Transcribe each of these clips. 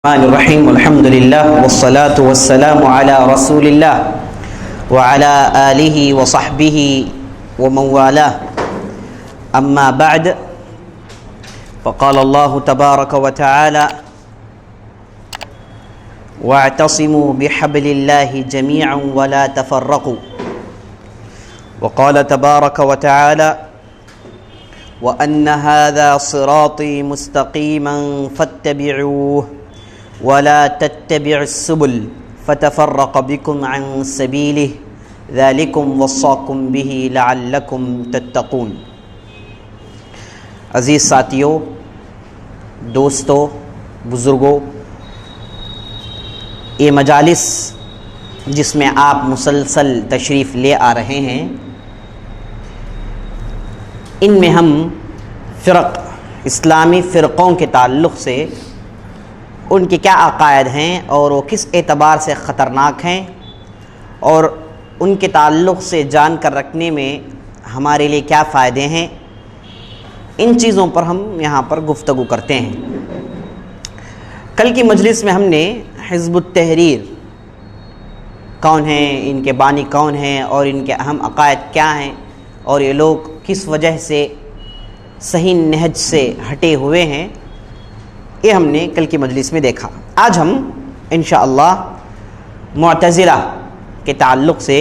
الرحمن الرحیم الحمد للہ والصلاة والسلام علی رسول اللہ وعلی آلہ وصحبہ ومن والاه اما بعد فقال اللہ تبارک وتعالی واعتصموا بحبل اللہ جميعا ولا تفرقوا وقال تبارک وتعالی وأن هذا صراطي مستقيما فاتبعوه ولا تتبعوا السبل فتفرق بكم عن سبيله ذلكم وصاكم به لعلكم تتقون۔ عزیز ساتھیوں، دوستوں، بزرگوں، یہ مجالس جس میں آپ مسلسل تشریف لے آ رہے ہیں، ان میں ہم اسلامی فرقوں کے تعلق سے ان کے کیا عقائد ہیں اور وہ کس اعتبار سے خطرناک ہیں اور ان کے تعلق سے جان کر رکھنے میں ہمارے لیے کیا فائدے ہیں، ان چیزوں پر ہم یہاں پر گفتگو کرتے ہیں۔ کل کی مجلس میں ہم نے حزب التحریر کون ہیں، ان کے بانی کون ہیں اور ان کے اہم عقائد کیا ہیں اور یہ لوگ کس وجہ سے صحیح نہج سے ہٹے ہوئے ہیں، یہ ہم نے کل کی مجلس میں دیکھا۔ آج ہم انشاءاللہ معتزلہ کے تعلق سے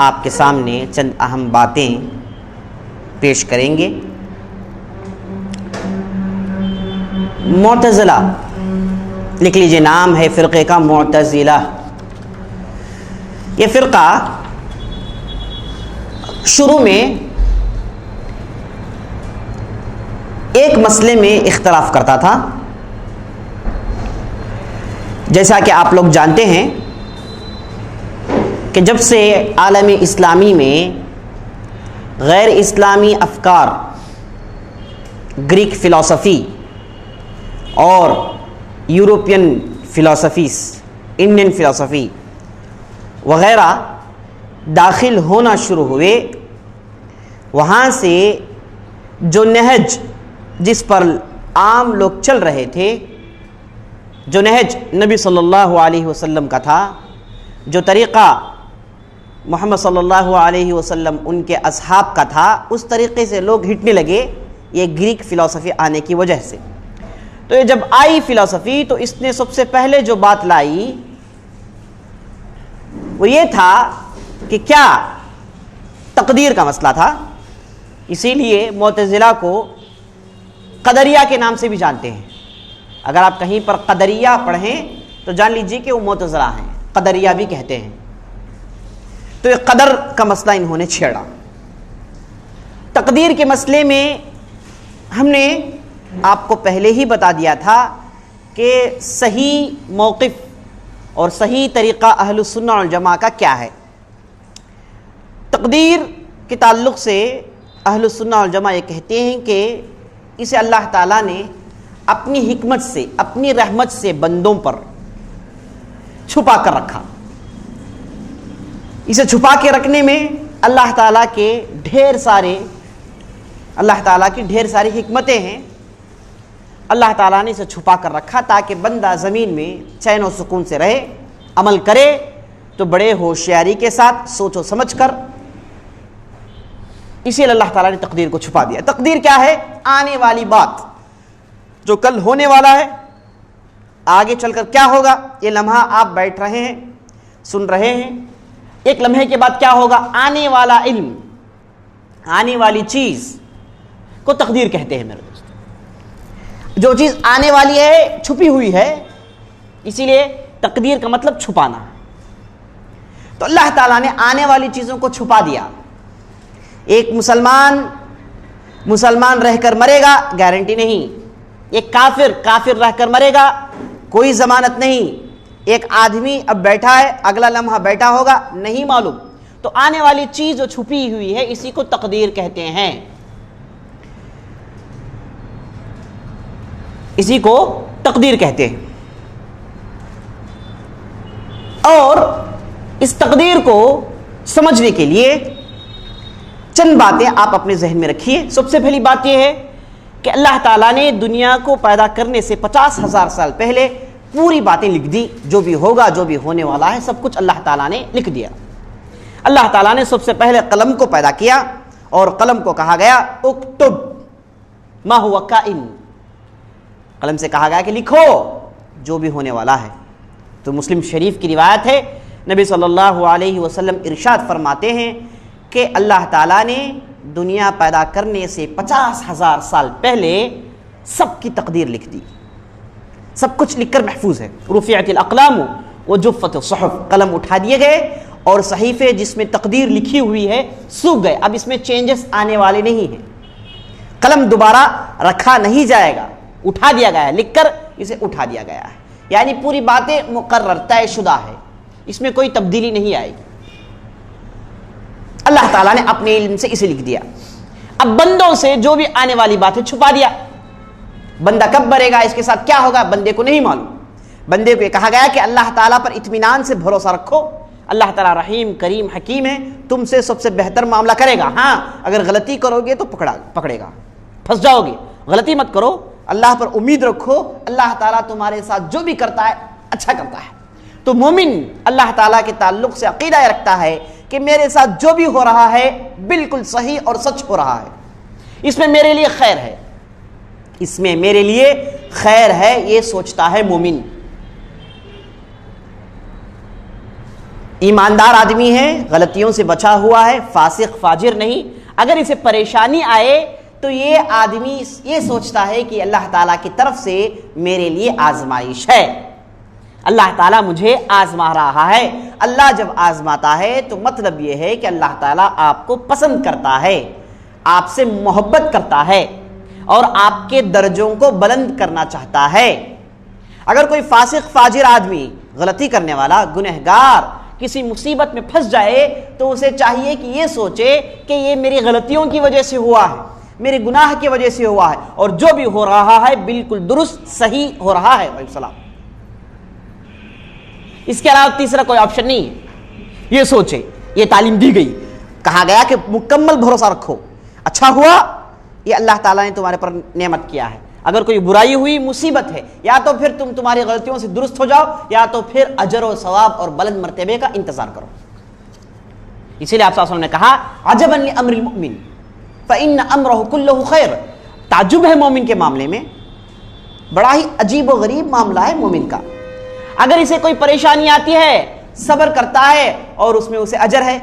آپ کے سامنے چند اہم باتیں پیش کریں گے۔ معتزلہ لکھ لیجئے، نام ہے فرقے کا معتزلہ۔ یہ فرقہ شروع میں ایک مسئلے میں اختلاف کرتا تھا، جیسا کہ آپ لوگ جانتے ہیں کہ جب سے عالم اسلامی میں غیر اسلامی افکار، گریک فلسفی اور یورپین فلسفیز، انڈین فلسفی وغیرہ داخل ہونا شروع ہوئے، وہاں سے جو نہج جس پر عام لوگ چل رہے تھے، جو نہج نبی صلی اللہ علیہ وسلم کا تھا، جو طریقہ محمد صلی اللہ علیہ وسلم ان کے اصحاب کا تھا، اس طریقے سے لوگ ہٹنے لگے یہ گریک فلسفی آنے کی وجہ سے۔ تو یہ جب آئی فلسفی تو اس نے سب سے پہلے جو بات لائی وہ یہ تھا کہ کیا تقدیر کا مسئلہ تھا، اسی لیے معتزلہ کو قدریہ کے نام سے بھی جانتے ہیں۔ اگر آپ کہیں پر قدریہ پڑھیں تو جان لیجئے کہ وہ معتزلہ ہیں، قدریہ بھی کہتے ہیں۔ تو یہ قدر کا مسئلہ انہوں نے چھیڑا۔ تقدیر کے مسئلے میں ہم نے آپ کو پہلے ہی بتا دیا تھا کہ صحیح موقف اور صحیح طریقہ اہل السنہ والجماعہ کا کیا ہے۔ تقدیر کے تعلق سے اہل السنہ والجماعہ یہ کہتے ہیں کہ اسے اللہ تعالیٰ نے اپنی حکمت سے، اپنی رحمت سے بندوں پر چھپا کر رکھا۔ اسے چھپا کے رکھنے میں اللہ تعالیٰ کی ڈھیر ساری حکمتیں ہیں۔ اللہ تعالیٰ نے اسے چھپا کر رکھا تاکہ بندہ زمین میں چین و سکون سے رہے، عمل کرے تو بڑے ہوشیاری کے ساتھ سوچ و سمجھ کر۔ اسی لیے اللہ تعالیٰ نے تقدیر کو چھپا دیا۔ تقدیر کیا ہے؟ آنے والی بات، جو کل ہونے والا ہے، آگے چل کر کیا ہوگا۔ یہ لمحہ آپ بیٹھ رہے ہیں، سن رہے ہیں، ایک لمحے کے بعد کیا ہوگا، آنے والا علم، آنے والی چیز کو تقدیر کہتے ہیں میرے دوست۔ جو چیز آنے والی ہے، چھپی ہوئی ہے، اسی لیے تقدیر کا مطلب چھپانا۔ تو اللہ تعالیٰ نے آنے والی چیزوں کو چھپا دیا۔ ایک مسلمان رہ کر مرے گا، گارنٹی نہیں۔ ایک کافر رہ کر مرے گا، کوئی ضمانت نہیں۔ ایک آدمی اب بیٹھا ہے، اگلا لمحہ بیٹھا ہوگا، نہیں معلوم۔ تو آنے والی چیز جو چھپی ہوئی ہے، اسی کو تقدیر کہتے ہیں، اسی کو تقدیر کہتے ہیں۔ اور اس تقدیر کو سمجھنے کے لیے چند باتیں آپ اپنے ذہن میں رکھیے۔ سب سے پہلی بات یہ ہے کہ اللہ تعالیٰ نے دنیا کو پیدا کرنے سے 50,000 سال پہلے پوری باتیں لکھ دی، جو بھی ہوگا، جو بھی ہونے والا ہے، سب کچھ اللہ تعالیٰ نے لکھ دیا۔ اللہ تعالیٰ نے سب سے پہلے قلم کو پیدا کیا اور قلم کو کہا گیا اکتب ما ہوا کائن، قلم سے کہا گیا کہ لکھو جو بھی ہونے والا ہے۔ تو مسلم شریف کی روایت ہے، نبی صلی اللہ علیہ وسلم ارشاد فرماتے ہیں کہ اللہ تعالیٰ نے دنیا پیدا کرنے سے 50,000 سال پہلے سب کی تقدیر لکھ دی، سب کچھ لکھ کر محفوظ ہے۔ رفعت الاقلام وجفت الصحف، قلم اٹھا دیے گئے اور صحیفے جس میں تقدیر لکھی ہوئی ہے سوکھ گئے، اب اس میں چینجز آنے والے نہیں ہیں، قلم دوبارہ رکھا نہیں جائے گا، اٹھا دیا گیا ہے، لکھ کر اسے اٹھا دیا گیا ہے، یعنی پوری باتیں مقرر طے شدہ ہے، اس میں کوئی تبدیلی نہیں آئے گی۔ اللہ تعالیٰ نے اپنے علم سے اسے لکھ دیا۔ اب بندوں سے جو بھی آنے والی باتیں چھپا دیا، بندہ کب مرے گا، اس کے ساتھ کیا ہوگا، بندے کو نہیں معلوم۔ بندے کو یہ کہا گیا کہ اللہ تعالیٰ پر اطمینان سے بھروسہ رکھو، اللہ تعالیٰ رحیم کریم حکیم ہے، تم سے سب سے بہتر معاملہ کرے گا، ہاں اگر غلطی کرو گے تو پکڑے گا، پھنس جاؤ گے، غلطی مت کرو، اللہ پر امید رکھو، اللہ تعالیٰ تمہارے ساتھ جو بھی کرتا ہے اچھا کرتا ہے۔ تو مومن اللہ تعالیٰ کے تعلق سے عقیدہ رکھتا ہے کہ میرے ساتھ جو بھی ہو رہا ہے بالکل صحیح اور سچ ہو رہا ہے، اس میں میرے لیے خیر ہے، اس میں میرے لیے خیر ہے، یہ سوچتا ہے مومن۔ ایماندار آدمی ہے، غلطیوں سے بچا ہوا ہے، فاسق فاجر نہیں۔ اگر اسے پریشانی آئے تو یہ آدمی یہ سوچتا ہے کہ اللہ تعالیٰ کی طرف سے میرے لیے آزمائش ہے، اللہ تعالیٰ مجھے آزما رہا ہے۔ اللہ جب آزماتا ہے تو مطلب یہ ہے کہ اللہ تعالیٰ آپ کو پسند کرتا ہے، آپ سے محبت کرتا ہے اور آپ کے درجوں کو بلند کرنا چاہتا ہے۔ اگر کوئی فاسق فاجر آدمی، غلطی کرنے والا، گنہگار کسی مصیبت میں پھنس جائے تو اسے چاہیے کہ یہ سوچے کہ یہ میری غلطیوں کی وجہ سے ہوا ہے، میرے گناہ کی وجہ سے ہوا ہے، اور جو بھی ہو رہا ہے بالکل درست صحیح ہو رہا ہے۔ علیہ السلام، اس کے علاوہ تیسرا کوئی آپشن نہیں ہے، یہ سوچے، یہ تعلیم دی گئی، کہا گیا کہ مکمل بھروسہ رکھو، اچھا ہوا یہ اللہ تعالیٰ نے تمہارے پر نعمت کیا ہے، اگر کوئی برائی ہوئی، مصیبت ہے، یا تو پھر تم تمہاری غلطیوں سے درست ہو جاؤ، یا تو پھر اجر و ثواب اور بلند مرتبے کا انتظار کرو۔ اسی لیے آپ صلی اللہ علیہ وسلم نے کہا عجبا لامر المؤمن فإن امرہ کلہ خیر، تعجب ہے مومن کے معاملے میں، بڑا ہی عجیب و غریب معاملہ ہے مومن کا۔ اگر اسے کوئی پریشانی آتی ہے صبر کرتا ہے اور اس میں اسے اجر ہے،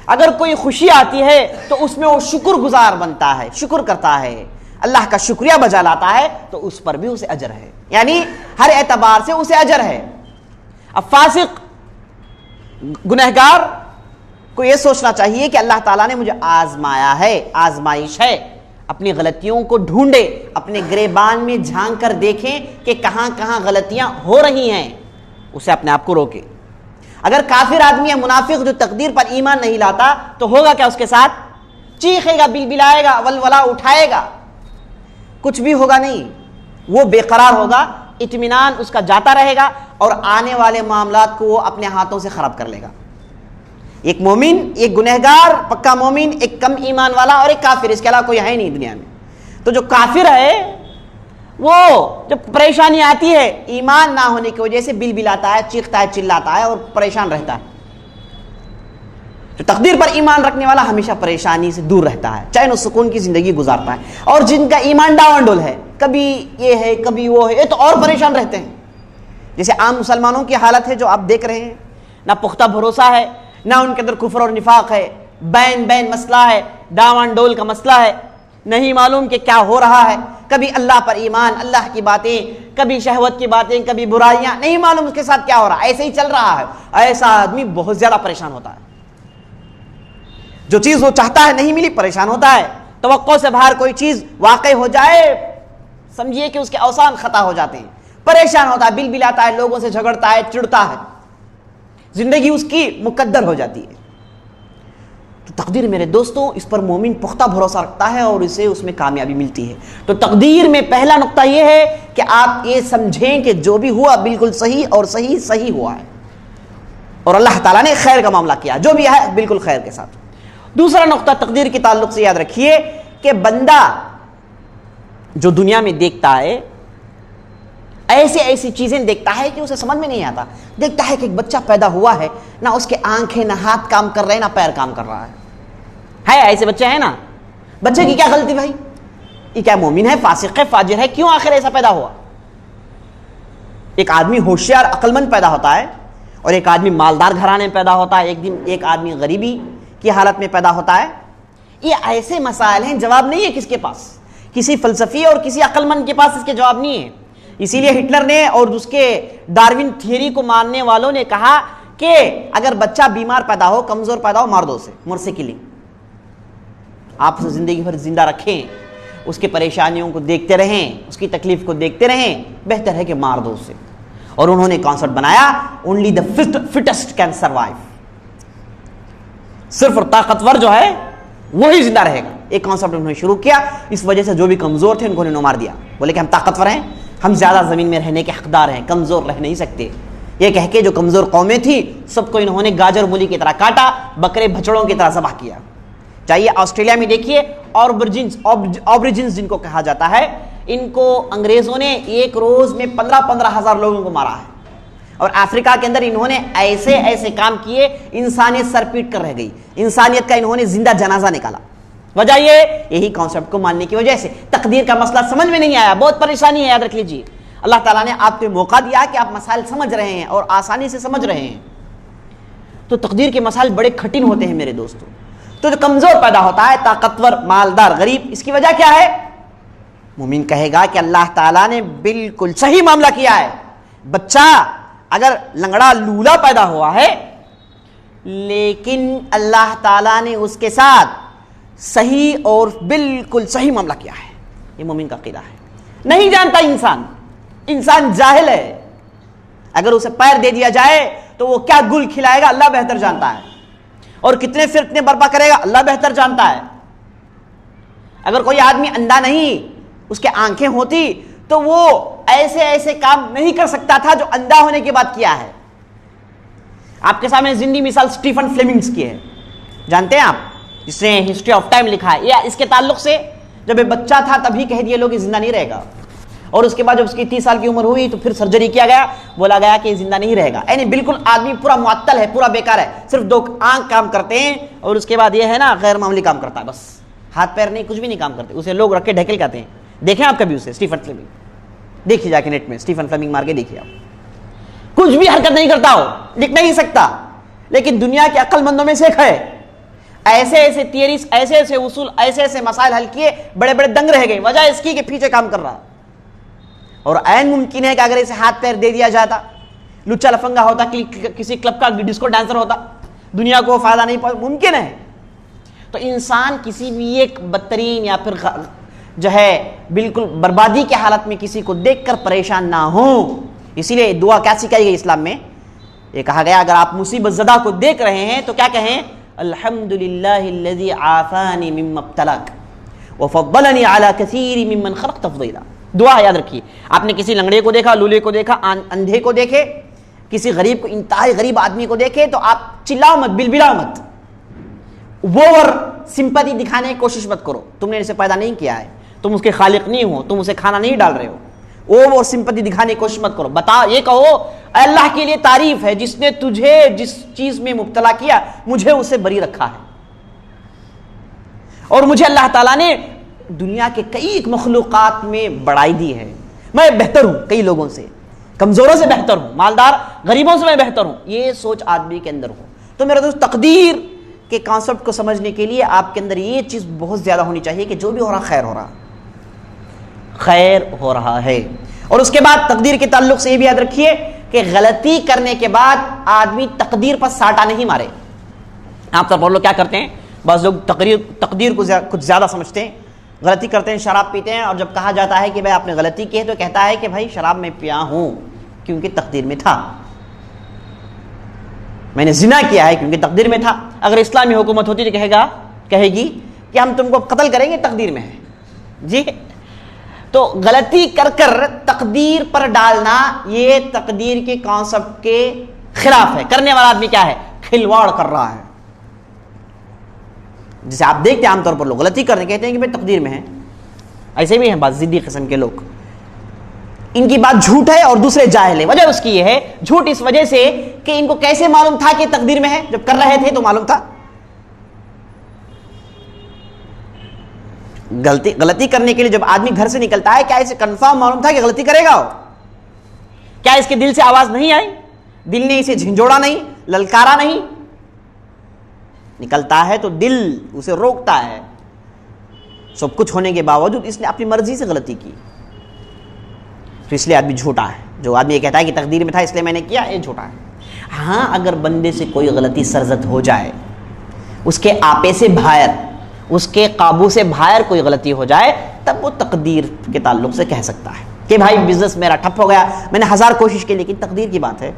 اگر کوئی خوشی آتی ہے تو اس میں وہ شکر گزار بنتا ہے، شکر کرتا ہے، اللہ کا شکریہ بجا لاتا ہے تو اس پر بھی اسے اجر ہے، یعنی ہر اعتبار سے اسے اجر ہے۔ اب فاسق گنہگار کو یہ سوچنا چاہیے کہ اللہ تعالیٰ نے مجھے آزمایا ہے، آزمائش ہے، اپنی غلطیوں کو ڈھونڈے، اپنے گریبان میں جھانک کر دیکھیں کہ کہاں کہاں غلطیاں ہو رہی ہیں، اسے اپنے آپ کو روکے۔ اگر کافر آدمی ہے، منافق جو تقدیر پر ایمان نہیں لاتا، تو ہوگا کیا اس کے ساتھ؟ چیخے گا، بلبلائے گا، ولولہ اٹھائے گا، کچھ بھی ہوگا نہیں، وہ بے قرار ہوگا، اطمینان اس کا جاتا رہے گا اور آنے والے معاملات کو وہ اپنے ہاتھوں سے خراب کر لے گا۔ ایک مومن، ایک گنہگار پکا مومن، ایک کم ایمان والا اور ایک کافر، اس کے علاوہ کوئی ہے نہیں دنیا میں۔ تو جو کافر ہے وہ جب پریشانی آتی ہے ایمان نہ ہونے کی وجہ سے بلبلاتا ہے، چیختا ہے، چلاتا ہے اور پریشان رہتا ہے۔ جو تقدیر پر ایمان رکھنے والا ہمیشہ پریشانی سے دور رہتا ہے، چین و سکون کی زندگی گزارتا ہے۔ اور جن کا ایمان ڈاونڈول ہے، کبھی یہ ہے کبھی وہ ہے، یہ تو اور پریشان رہتے ہیں۔ جیسے عام مسلمانوں کی حالت ہے جو آپ دیکھ رہے ہیں، نہ پختہ بھروسہ ہے، نہ ان کے اندر کفر اور نفاق ہے، بین مسئلہ ہے، ڈاون ڈول کا مسئلہ ہے، نہیں معلوم کہ کیا ہو رہا ہے، کبھی اللہ پر ایمان، اللہ کی باتیں، کبھی شہوت کی باتیں، کبھی برائیاں، نہیں معلوم اس کے ساتھ کیا ہو رہا ہے، ایسے ہی چل رہا ہے۔ ایسا آدمی بہت زیادہ پریشان ہوتا ہے، جو چیز وہ چاہتا ہے نہیں ملی پریشان ہوتا ہے، توقع سے باہر کوئی چیز واقع ہو جائے سمجھیے کہ اس کے اوسان خطا ہو جاتے ہیں، پریشان ہوتا ہے، بلبلاتا ہے، لوگوں سے جھگڑتا ہے، چڑھتا ہے، زندگی اس کی مقدر ہو جاتی ہے۔ تو تقدیر میرے دوستوں، اس پر مومن پختہ بھروسہ رکھتا ہے اور اسے اس میں کامیابی ملتی ہے۔ تو تقدیر میں پہلا نقطہ یہ ہے کہ آپ یہ سمجھیں کہ جو بھی ہوا بالکل صحیح اور صحیح ہوا ہے، اور اللہ تعالیٰ نے خیر کا معاملہ کیا، جو بھی ہے بالکل خیر کے ساتھ۔ دوسرا نقطہ تقدیر کے تعلق سے یاد رکھیے کہ بندہ جو دنیا میں دیکھتا ہے ایسی چیزیں دیکھتا ہے کہ اسے سمجھ میں نہیں آتا. دیکھتا ہے کہ ایک بچہ پیدا ہوا ہے، نہ اس کے آنکھیں نہ ہاتھ کام کر رہے ہیں نہ پیر کام کر رہا ہے ایسے بچے ہیں نا. بچے کی کیا غلطی بھائی؟ یہ کیا مومن ہے، فاسق ہے، فاجر ہے؟ کیوں آخر ایسا پیدا ہوا؟ ایک آدمی ہوشیار عقل مند پیدا ہوتا ہے اور ایک آدمی مالدار گھرانے میں پیدا ہوتا ہے، ایک آدمی غریبی کی حالت میں پیدا ہوتا ہے. یہ ایسے مسائل ہیں، جواب نہیں ہے کس کے پاس، کسی فلسفی اور کسی عقل مند کے پاس اس کے جواب نہیں ہے. اسی لیے ہٹلر نے اور اس کے ڈاروین تھیوری کو ماننے والوں نے کہا کہ اگر بچہ بیمار پیدا ہو، کمزور پیدا ہو، مار دو اسے، مرسے کے لیے. آپ اسے زندگی بھر زندہ رکھیں، اس کے پریشانیوں کو دیکھتے رہیں، اس کی تکلیف کو دیکھتے رہیں، بہتر ہے کہ مار دو اسے. اور انہوں نے کانسیپٹ بنایا only the fittest can survive, صرف اور طاقتور جو ہے وہی زندہ رہے گا. ایک کانسیپٹ انہوں نے شروع کیا، اس وجہ سے جو بھی کمزور تھے ان کو انہوں نے مار دیا. بولے کہ ہم طاقتور ہیں، ہم زیادہ زمین میں رہنے کے حقدار ہیں، کمزور رہ نہیں سکتے. یہ کہہ کے جو کمزور قومیں تھی سب کو انہوں نے گاجر مولی کی طرح کاٹا، بکرے بھچڑوں کی طرح ذبح کیا. چاہیے آسٹریلیا میں دیکھیے آبریجنز جن کو کہا جاتا ہے، ان کو انگریزوں نے ایک روز میں 15,000 لوگوں کو مارا ہے. اور افریقہ کے اندر انہوں نے ایسے کام کیے، انسانیت سر پیٹ کر رہ گئی، انسانیت کا انہوں نے زندہ جنازہ نکالا. وجہ یہی کانسیپٹ کو ماننے کی وجہ سے. تقدیر کا مسئلہ سمجھ میں نہیں آیا، بہت پریشانی ہے، یاد رکھ لیجیے. اللہ تعالیٰ نے آپ کو موقع دیا کہ آپ مسائل سمجھ رہے ہیں اور آسانی سے سمجھ رہے ہیں. تو تقدیر کے مسائل بڑے کٹھن ہوتے ہیں میرے دوستوں. تو جو کمزور پیدا ہوتا ہے، طاقتور، مالدار، غریب، اس کی وجہ کیا ہے؟ مومن کہے گا کہ اللہ تعالیٰ نے بالکل صحیح معاملہ کیا ہے. بچہ اگر لنگڑا لولا پیدا ہوا ہے لیکن اللہ تعالیٰ نے اس کے ساتھ صحیح اور بالکل صحیح معاملہ کیا ہے. یہ مومن کا عقیدہ ہے. نہیں جانتا انسان جاہل ہے. اگر اسے پیر دے دیا جائے تو وہ کیا گل کھلائے گا اللہ بہتر جانتا ہے، اور کتنے فرقے برپا کرے گا اللہ بہتر جانتا ہے. اگر کوئی آدمی اندھا نہیں، اس کے آنکھیں ہوتی تو وہ ایسے کام نہیں کر سکتا تھا جو اندھا ہونے کے بعد کیا ہے. آپ کے سامنے زندگی مثال سٹیفن فلیمنگز کی ہے، جانتے ہیں آپ، جس نے ہسٹری آف ٹائم لکھا ہے. یا اس کے تعلق سے جب یہ بچہ تھا تبھی کہہ دیا لوگ یہ زندہ نہیں رہے گا، اور اس کے بعد جب اس کی 30 سال کی عمر ہوئی تو پھر سرجری کیا گیا، بولا گیا کہ یہ زندہ نہیں رہے گا. یعنی بالکل آدمی پورا معطل ہے، پورا بیکار ہے، صرف 2 آنکھ کام کرتے ہیں اور اس کے بعد یہ ہے نا غیر معمولی کام کرتا ہے، بس ہاتھ پیر نہیں، کچھ بھی نہیں کام کرتے. اسے لوگ رکھ کے ڈھکیل کہتے ہیں. دیکھیں آپ کبھی اسے، سٹیفن فلیمنگ دیکھیے جا کے نیٹ میں، سٹیفن فلیمنگ مار کے دیکھیے آپ. کچھ بھی حرکت نہیں کرتا ہو، لکھ نہیں سکتا، لیکن دنیا کے عقل مندوں میں سے ایک ہے. ایسے تھیوریز، ایسے اصول، ایسے مسائل حل کیے، بڑے دنگ رہ گئے. وجہ اس کی کہ پیچھے کام کر رہا. اور عین ممکن ہے کہ اگر اسے ہاتھ پیر دے دیا جاتا، لچا لفنگا ہوتا، کسی کلب کا ڈسکو ڈانسر ہوتا، دنیا کو فائدہ نہیں پہنچ، ممکن ہے. تو انسان کسی بھی ایک بدترین یا پھر جو ہے بالکل بربادی کی حالت میں کسی کو دیکھ کر پریشان نہ ہو. اسی لیے دعا کیا سکھائی گئی اسلام میں؟ یہ کہا گیا اگر آپ مصیبت زدہ کو دیکھ رہے ہیں تو کیا کہیں؟ الحمدللہ الذی عافانی مما ابتلاک وفضلنی علی کثیر ممن خلق تفضیلا. دعا یاد رکھیے. آپ نے کسی لنگڑے کو دیکھا، لولے کو دیکھا، اندھے کو دیکھے، کسی غریب کو، انتہائی غریب آدمی کو دیکھے تو آپ چلاؤ مت، بلبلاؤ مت، وہ سمپتی دکھانے کی کوشش مت کرو. تم نے اسے پیدا نہیں کیا ہے، تم اس کے خالق نہیں ہو، تم اسے کھانا نہیں ڈال رہے ہو. وہ سمپتی دکھانے کی کوشش مت کرو. بتا، یہ کہو اللہ کے لیے تعریف ہے جس نے تجھے جس چیز میں مبتلا کیا مجھے اسے بری رکھا ہے، اور مجھے اللہ تعالیٰ نے دنیا کے کئی مخلوقات میں بڑائی دی ہے. میں بہتر ہوں کئی لوگوں سے، کمزوروں سے بہتر ہوں، مالدار غریبوں سے میں بہتر ہوں. یہ سوچ آدمی کے اندر ہو. تو میرا دوست، تقدیر کے کانسیپٹ کو سمجھنے کے لیے آپ کے اندر یہ چیز بہت زیادہ ہونی چاہیے کہ جو بھی ہو رہا خیر ہو رہا، خیر ہو رہا ہے. اور اس کے بعد تقدیر کے تعلق سے یہ بھی یاد رکھیے کہ غلطی کرنے کے بعد آدمی تقدیر پر ساٹا نہیں مارے. آپ طرف لوگ کیا کرتے ہیں، بعض لوگ تقدیر کو کچھ زیادہ سمجھتے ہیں، غلطی کرتے ہیں، شراب پیتے ہیں، اور جب کہا جاتا ہے کہ بھائی آپ نے غلطی کی ہے تو کہتا ہے کہ بھائی شراب میں پیا ہوں کیونکہ تقدیر میں تھا، میں نے زنا کیا ہے کیونکہ تقدیر میں تھا. اگر اسلامی حکومت ہوتی تو کہے گی کہ ہم تم کو قتل کریں گے، تقدیر میں ہے. جی، تو غلطی کر تقدیر پر ڈالنا یہ تقدیر کے کانسیپٹ کے خلاف ہے. کرنے والا آدمی کیا ہے؟ کھلواڑ کر رہا ہے. جسے آپ دیکھتے ہیں عام طور پر لوگ غلطی کرنے کہتے ہیں کہ بھائی تقدیر میں ہے. ایسے بھی ہیں بعض ضدی قسم کے لوگ، ان کی بات جھوٹ ہے اور دوسرے جاہل ہیں. وجہ اس کی یہ ہے، جھوٹ اس وجہ سے کہ ان کو کیسے معلوم تھا کہ تقدیر میں ہے؟ جب کر رہے تھے تو معلوم تھا. غلطی کرنے کے لیے جب آدمی گھر سے نکلتا ہے، کیا اسے کنفرم معلوم تھا کہ غلطی کرے گا؟ کیا اس کے دل سے آواز نہیں آئی؟ دل نے اسے جھنجھوڑا نہیں، للکارا نہیں؟ نکلتا ہے تو دل اسے روکتا ہے. سب کچھ ہونے کے باوجود اس نے اپنی مرضی سے غلطی کی، تو اس لیے آدمی جھوٹا ہے. جو آدمی یہ کہتا ہے کہ تقدیر میں تھا اس لیے میں نے کیا، یہ جھوٹا ہے. ہاں اگر بندے سے کوئی غلطی سرزد ہو جائے، اس کے آپے سے باہر، اس کے قابو سے باہر کوئی غلطی ہو جائے، تب وہ تقدیر کے تعلق سے کہہ سکتا ہے کہ بھائی بزنس میرا ٹھپ ہو گیا، میں نے 1000 کوشش کی، لیکن تقدیر کی بات ہے،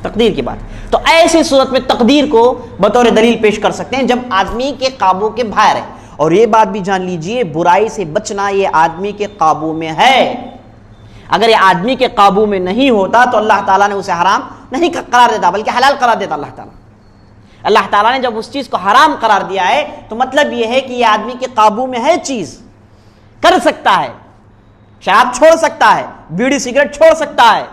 تقدیر کی بات. تو ایسی صورت میں تقدیر کو بطور دلیل پیش کر سکتے ہیں جب آدمی کے قابو کے باہر ہے. اور یہ بات بھی جان لیجئے، برائی سے بچنا یہ آدمی کے قابو میں ہے. اگر یہ آدمی کے قابو میں نہیں ہوتا تو اللہ تعالیٰ نے اسے حرام نہیں قرار دیتا بلکہ حلال قرار دیتا. اللہ تعالیٰ نے جب اس چیز کو حرام قرار دیا ہے تو مطلب یہ ہے کہ یہ آدمی کے قابو میں ہے، چیز کر سکتا ہے، شراب چھوڑ سکتا ہے، بیڑی سگریٹ چھوڑ سکتا ہے،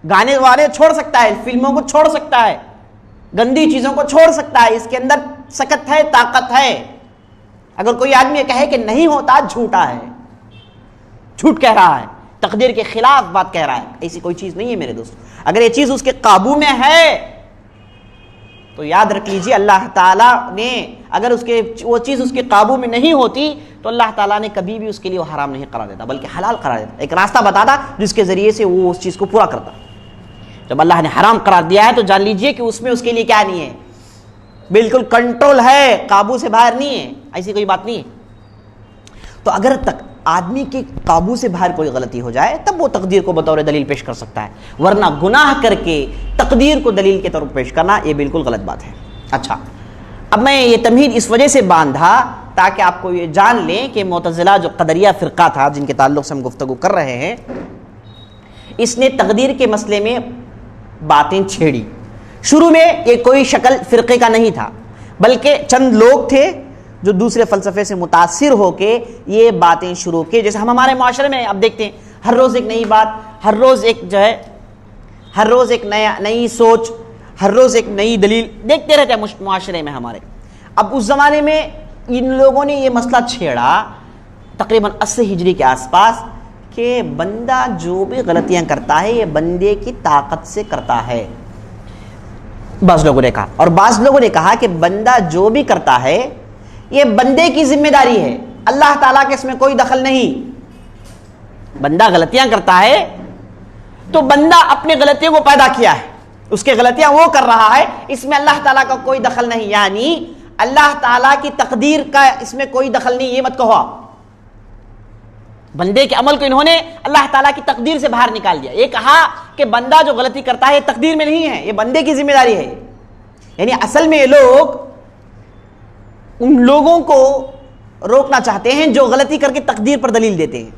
گانے والے چھوڑ سکتا ہے، فلموں کو چھوڑ سکتا ہے، گندی چیزوں کو چھوڑ سکتا ہے. اس کے اندر سکت ہے، طاقت ہے. اگر کوئی آدمی یہ کہے کہ نہیں ہوتا، جھوٹا ہے، جھوٹ کہہ رہا ہے، تقدیر کے خلاف بات کہہ رہا ہے. ایسی کوئی چیز نہیں ہے میرے دوست. اگر یہ چیز اس کے قابو میں ہے تو یاد رکھ لیجیے اللہ تعالیٰ نے، اگر وہ چیز اس کے قابو میں نہیں ہوتی تو اللہ تعالیٰ نے کبھی بھی اس کے لیے وہ حرام نہیں قرار دیتا بلکہ حلال قرار دیتا. ایک راستہ بتاتا جس کے ذریعے سے وہ اس چیز کو پورا کرتا. جب اللہ نے حرام قرار دیا ہے تو جان لیجیے کہ اس میں اس کے لیے کیا نہیں ہے، بالکل کنٹرول ہے، قابو سے باہر نہیں ہے. ایسی کوئی بات نہیں ہے. تو اگر تک آدمی کے قابو سے باہر کوئی غلطی ہو جائے تب وہ تقدیر کو بطور دلیل پیش کر سکتا ہے، ورنہ گناہ کر کے تقدیر کو دلیل کے طور پر پیش کرنا یہ بالکل غلط بات ہے. اچھا، اب میں یہ تمہید اس وجہ سے باندھا تاکہ آپ کو یہ جان لیں کہ معتزلہ جو قدریہ فرقہ تھا جن کے تعلق سے ہم گفتگو کر رہے ہیں، اس نے تقدیر کے مسئلے میں باتیں چھیڑی. شروع میں یہ کوئی شکل فرقے کا نہیں تھا بلکہ چند لوگ تھے جو دوسرے فلسفے سے متاثر ہو کے یہ باتیں شروع کی. جیسے ہم ہمارے معاشرے میں اب دیکھتے ہیں، ہر روز ایک نئی بات، ہر روز ایک جو ہے، ہر روز ایک نئی سوچ، ہر روز ایک نئی دلیل دیکھتے رہتے ہیں معاشرے میں ہمارے. اب اس زمانے میں ان لوگوں نے یہ مسئلہ چھیڑا تقریباً 80 ہجری کے آس پاس کہ بندہ جو بھی غلطیاں کرتا ہے یہ بندے کی طاقت سے کرتا ہے. بعض لوگوں نے کہا، اور بعض لوگوں نے کہا کہ بندہ جو بھی کرتا ہے یہ بندے کی ذمہ داری ہے، اللہ تعالیٰ کے اس میں کوئی دخل نہیں. بندہ غلطیاں کرتا ہے تو بندہ اپنے غلطیوں کو پیدا کیا ہے، اس کے غلطیاں وہ کر رہا ہے، اس میں اللہ تعالیٰ کا کوئی دخل نہیں. یعنی اللہ تعالیٰ کی تقدیر کا اس میں کوئی دخل نہیں. یہ مت کہو آپ، بندے کے عمل کو انہوں نے اللہ تعالیٰ کی تقدیر سے باہر نکال دیا. یہ کہا کہ بندہ جو غلطی کرتا ہے یہ تقدیر میں نہیں ہے، یہ بندے کی ذمہ داری ہے. یعنی اصل میں یہ لوگ ان لوگوں کو روکنا چاہتے ہیں جو غلطی کر کے تقدیر پر دلیل دیتے ہیں.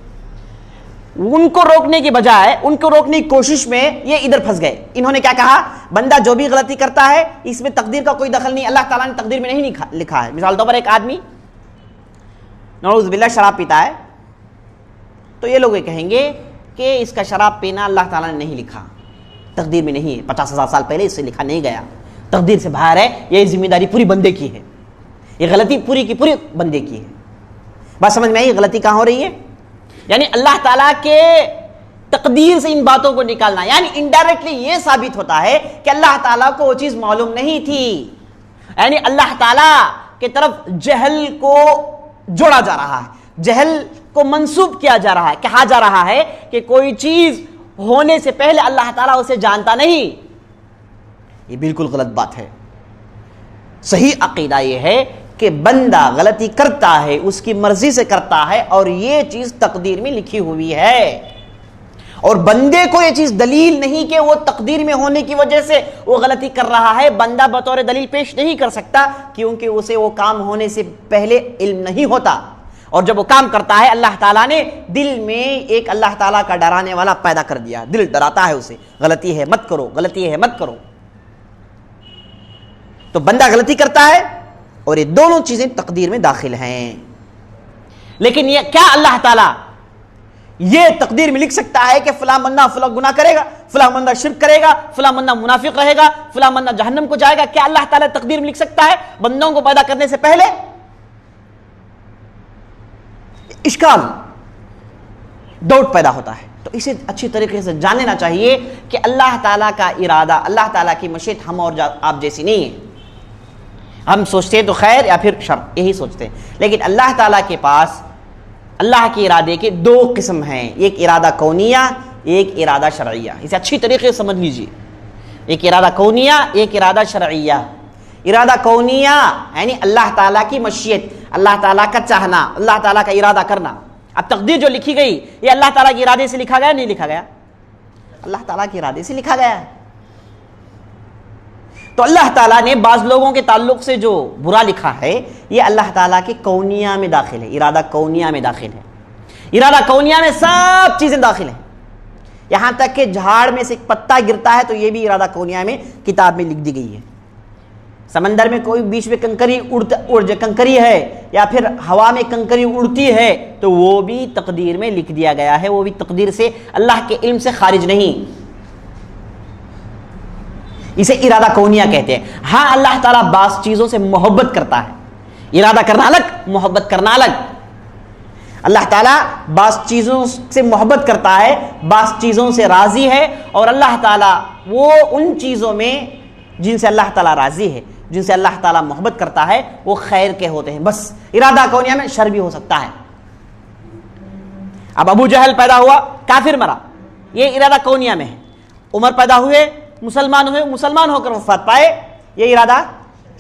ان کو روکنے کی بجائے، ان کو روکنے کی کوشش میں یہ ادھر پھنس گئے. انہوں نے کیا کہا، بندہ جو بھی غلطی کرتا ہے اس میں تقدیر کا کوئی دخل نہیں، اللہ تعالیٰ نے تقدیر میں نہیں لکھا ہے. مثال طور پر ایک آدمی نعوذ باللہ شراب پیتا ہے تو یہ لوگ یہ کہیں گے کہ اس کا شراب پینا اللہ تعالیٰ نے نہیں لکھا، تقدیر میں نہیں ہے، 50,000 سال پہلے اس سے لکھا نہیں گیا، تقدیر سے باہر ہے، یہ ذمہ داری پوری بندے کی ہے، یہ غلطی پوری کی پوری بندے کی ہے. بات سمجھ میں آئی؟ غلطی کہاں ہو رہی ہے؟ یعنی اللہ تعالیٰ کے تقدیر سے ان باتوں کو نکالنا، یعنی انڈائریکٹلی یہ ثابت ہوتا ہے کہ اللہ تعالیٰ کو وہ چیز معلوم نہیں تھی. یعنی اللہ تعالیٰ کی طرف جہل کو جوڑا جا رہا ہے، جہل کو منسوب کیا جا رہا ہے، کہا جا رہا ہے کہ کوئی چیز ہونے سے پہلے اللہ تعالیٰ اسے جانتا نہیں. یہ بالکل غلط بات ہے. صحیح عقیدہ یہ ہے کہ بندہ غلطی کرتا ہے، اس کی مرضی سے کرتا ہے، اور یہ چیز تقدیر میں لکھی ہوئی ہے، اور بندے کو یہ چیز دلیل نہیں کہ وہ تقدیر میں ہونے کی وجہ سے وہ غلطی کر رہا ہے، بندہ بطور دلیل پیش نہیں کر سکتا کیونکہ اسے وہ کام ہونے سے پہلے علم نہیں ہوتا. اور جب وہ کام کرتا ہے اللہ تعالیٰ نے دل میں ایک اللہ تعالیٰ کا ڈرانے والا پیدا کر دیا، دل ڈراتا ہے اسے، غلطی ہے مت کرو، غلطی ہے مت کرو. تو بندہ غلطی کرتا ہے اور یہ دونوں چیزیں تقدیر میں داخل ہیں. لیکن یہ کیا اللہ تعالیٰ یہ تقدیر میں لکھ سکتا ہے کہ فلاں بندہ فلاں گناہ کرے گا، فلاں بندہ شرک کرے گا، فلاں بندہ منافق رہے گا، فلاں بندہ جہنم کو جائے گا؟ کیا اللہ تعالیٰ تقدیر میں لکھ سکتا ہے بندوں کو پیدا کرنے سے پہلے؟ اشکال، ڈاؤٹ پیدا ہوتا ہے۔ تو اسے اچھی طریقے سے جان لینا چاہیے کہ اللہ تعالیٰ کا ارادہ، اللہ تعالیٰ کی مشیت ہم اور آپ جیسی نہیں ہے۔ ہم سوچتے ہیں تو خیر یا پھر شر، یہی سوچتے ہیں، لیکن اللہ تعالیٰ کے پاس اللہ کے ارادے کے دو قسم ہیں، ایک ارادہ کونیہ، ایک ارادہ شرعیہ۔ اسے اچھی طریقے سے سمجھ لیجیے، ایک ارادہ کونیہ، ایک ارادہ شرعیہ۔ ارادہ کونیہ یعنی اللہ تعالیٰ کی مشیت، اللہ تعالیٰ کا چاہنا، اللہ تعالیٰ کا ارادہ کرنا۔ اب تقدیر جو لکھی گئی یہ اللہ تعالیٰ کے ارادے سے لکھا گیا نہیں لکھا گیا؟ اللہ تعالیٰ کے ارادے سے لکھا گیا ہے۔ تو اللہ تعالیٰ نے بعض لوگوں کے تعلق سے جو برا لکھا ہے یہ اللہ تعالیٰ کے کونیہ میں داخل ہے، ارادہ کونیہ میں داخل ہے۔ ارادہ کونیہ میں سب چیزیں داخل ہیں، یہاں تک کہ جھاڑ میں سے ایک پتا گرتا ہے تو یہ بھی ارادہ کونیہ میں کتاب میں لکھ دی گئی ہے۔ سمندر میں کوئی بیچ میں کنکری ہے یا پھر ہوا میں کنکری اڑتی ہے تو وہ بھی تقدیر میں لکھ دیا گیا ہے، وہ بھی تقدیر سے، اللہ کے علم سے خارج نہیں۔ اسے ارادہ کونیہ کہتے ہیں۔ ہاں اللہ تعالیٰ بعض چیزوں سے محبت کرتا ہے، ارادہ کرنا الگ، محبت کرنا الگ۔ اللہ تعالیٰ بعض چیزوں سے محبت کرتا ہے، بعض چیزوں سے راضی ہے، اور اللہ تعالیٰ وہ ان چیزوں میں جن سے اللہ تعالیٰ راضی ہے، جن سے اللہ تعالیٰ محبت کرتا ہے وہ خیر کے ہوتے ہیں۔ بس ارادہ کونیہ میں شر بھی ہو سکتا ہے۔ اب ابو جہل پیدا ہوا، کافر مرا، یہ ارادہ کونیہ میں ہے۔ عمر پیدا ہوئے، مسلمان ہوئے، مسلمان ہو کر وفات پائے، یہ ارادہ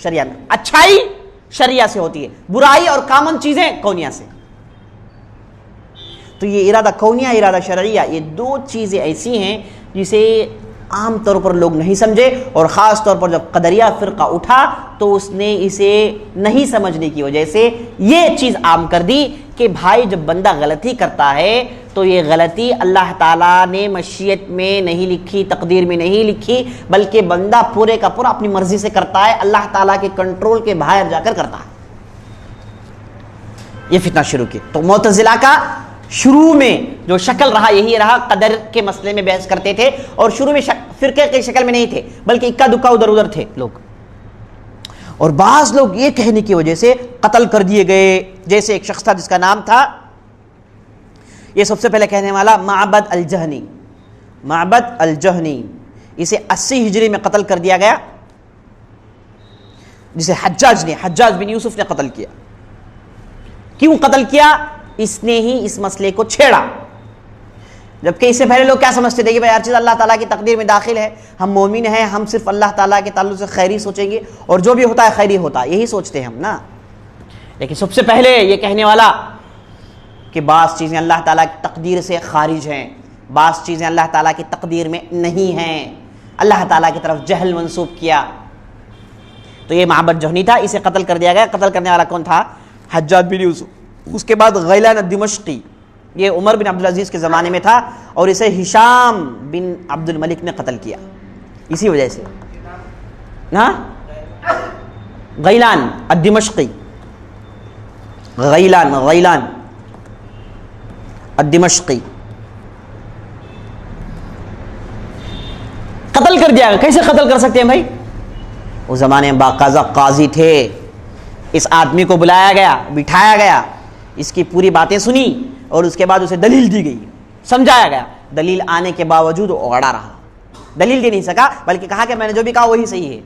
شریعہ میں۔ اچھائی شریعہ سے ہوتی ہے، برائی اور کامن چیزیں کونیہ سے۔ تو یہ ارادہ کونیہ، ارادہ شرعیہ، یہ دو چیزیں ایسی ہیں جسے عام طور پر لوگ نہیں سمجھے، اور خاص طور پر جب قدریہ فرقہ اٹھا تو اس نے اسے نہیں سمجھنے کی وجہ سے یہ چیز عام کر دی کہ بھائی جب بندہ غلطی کرتا ہے تو یہ غلطی اللہ تعالیٰ نے مشیت میں نہیں لکھی، تقدیر میں نہیں لکھی، بلکہ بندہ پورے کا پورا اپنی مرضی سے کرتا ہے، اللہ تعالیٰ کے کنٹرول کے باہر جا کر کرتا ہے۔ یہ فتنہ شروع کی۔ تو معتزلہ کا شروع میں جو شکل رہا یہی رہا، قدر کے مسئلے میں بحث کرتے تھے، اور شروع میں فرقے کی شکل میں نہیں تھے بلکہ اکا دکا ادھر ادھر تھے لوگ، اور بعض لوگ یہ کہنے کی وجہ سے قتل کر دیے گئے۔ جیسے ایک شخص تھا جس کا نام تھا، یہ سب سے پہلے کہنے والا، معبد الجہنی۔ معبد الجہنی، اسے 80 ہجری میں قتل کر دیا گیا، جسے حجاج بن یوسف نے قتل کیا۔ کیوں قتل کیا؟ اس نے ہی اس مسئلے کو چھیڑا، جبکہ اس سے پہلے لوگ کیا سمجھتے تھے کہ بھائی ہر چیز اللہ تعالیٰ کی تقدیر میں داخل ہے، ہم مومن ہیں، ہم صرف اللہ تعالیٰ کے تعلق سے خیری سوچیں گے، اور جو بھی ہوتا ہے خیری ہوتا ہے، یہی سوچتے ہیں ہم نا۔ لیکن سب سے پہلے یہ کہنے والا کہ بعض چیزیں اللہ تعالیٰ کی تقدیر سے خارج ہیں، بعض چیزیں اللہ تعالیٰ کی تقدیر میں نہیں ہیں، اللہ تعالیٰ کی طرف جہل منسوب کیا۔ تو یہ معبد جہنی تھا، اسے قتل کر دیا گیا۔ قتل کرنے والا کون تھا؟ حجاج بن یوسف۔ اس کے بعد غیلان الدمشقی، یہ عمر بن عبدالعزیز کے زمانے میں تھا، اور اسے ہشام بن عبد الملک نے قتل کیا اسی وجہ سے۔ ہاں، غیلان الدمشقی، غیلان الدمشقی قتل کر دیا گیا۔ کیسے قتل کر سکتے ہیں بھائی؟ اس زمانے میں باقاعدہ قاضی تھے، اس آدمی کو بلایا گیا، بٹھایا گیا، اس کی پوری باتیں سنی، اور اس کے بعد اسے دلیل دی گئی، سمجھایا گیا۔ دلیل آنے کے باوجود وہ اڑا رہا، دلیل دے نہیں سکا، بلکہ کہا کہ میں نے جو بھی کہا وہی صحیح ہے،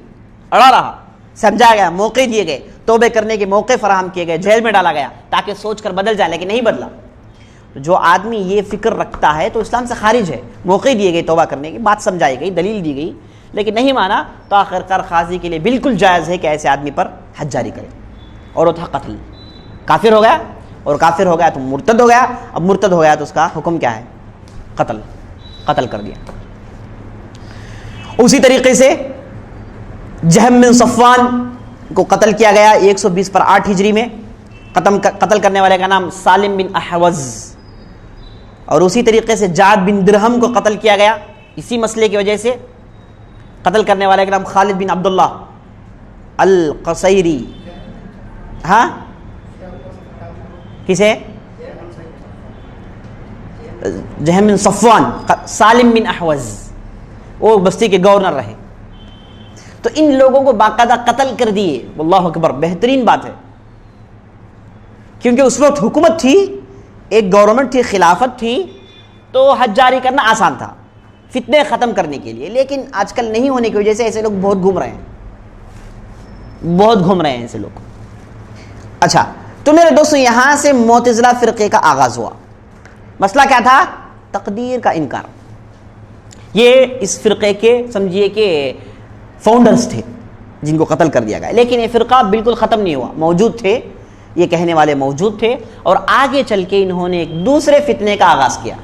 اڑا رہا۔ سمجھایا گیا، موقع دیے گئے، توبے کرنے کے موقع فراہم کیے گئے، جیل میں ڈالا گیا تاکہ سوچ کر بدل جائے، لیکن نہیں بدلا۔ جو آدمی یہ فکر رکھتا ہے تو اسلام سے خارج ہے۔ موقع دیے گئے توبہ کرنے کی، بات سمجھائی گئی، دلیل دی گئی، لیکن نہیں مانا، تو آخرکار قاضی کے لیے بالکل جائز ہے کہ ایسے آدمی پر حد جاری کرے، اور وہ تھا قتل۔ کافر ہو گیا، اور کافر ہو گیا تو مرتد ہو گیا۔ اب مرتد ہو گیا تو اس کا حکم کیا ہے؟ قتل کر دیا۔ اسی طریقے سے جہم بن صفوان کو قتل کیا گیا 120 پر 8 ہجری میں۔ قتل کرنے والے کا نام سالم بن احوز، اور اسی طریقے سے جعد بن درہم کو قتل کیا گیا اسی مسئلے کی وجہ سے۔ قتل کرنے والے کا نام خالد بن عبداللہ القصیری۔ ہاں، کسے؟ جہم بن صفوان، سالم بن احوز، وہ بستی کے گورنر رہے، تو ان لوگوں کو باقاعدہ قتل کر دیے. واللہ اکبر، بہترین بات ہے، کیونکہ اس وقت حکومت تھی، ایک گورنمنٹ تھی، خلافت تھی، تو حد جاری کرنا آسان تھا فتنے ختم کرنے کے لیے. لیکن آج کل نہیں ہونے کی وجہ سے ایسے لوگ بہت گھوم رہے ہیں ایسے لوگ. اچھا، تو میرے دوستو یہاں سے معتزلہ فرقے کا آغاز ہوا. مسئلہ کیا تھا؟ تقدیر کا انکار. یہ اس فرقے کے سمجھیے کہ فاؤنڈرز تھے جن کو قتل کر دیا گیا. لیکن یہ فرقہ بالکل ختم نہیں ہوا، موجود تھے، یہ کہنے والے موجود تھے، اور آگے چل کے انہوں نے ایک دوسرے فتنے کا آغاز کیا.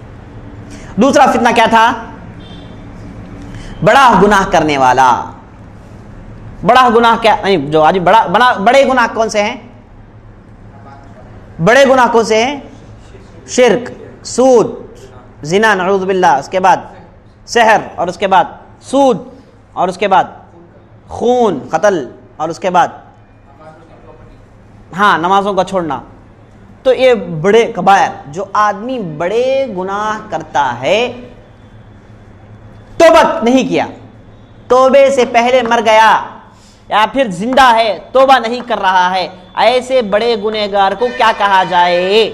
دوسرا فتنہ کیا تھا؟ بڑا گناہ کرنے والا. بڑا گناہ کیا نہیں، جو آج بڑے گناہ کون سے ہیں؟ بڑے گناہ کون سے ہیں؟ شرک، سود، زنا، نعوذ باللہ، اس کے بعد سحر، اور اس کے بعد سود، اور اس کے بعد خون، قتل، اور اس کے بعد نمازوں کا چھوڑنا. تو یہ بڑے کبائر، جو آدمی بڑے گناہ کرتا ہے، توبہ نہیں کیا، توبے سے پہلے مر گیا، یا پھر زندہ ہے توبہ نہیں کر رہا ہے، ایسے بڑے گنہگار کو کیا کہا جائے؟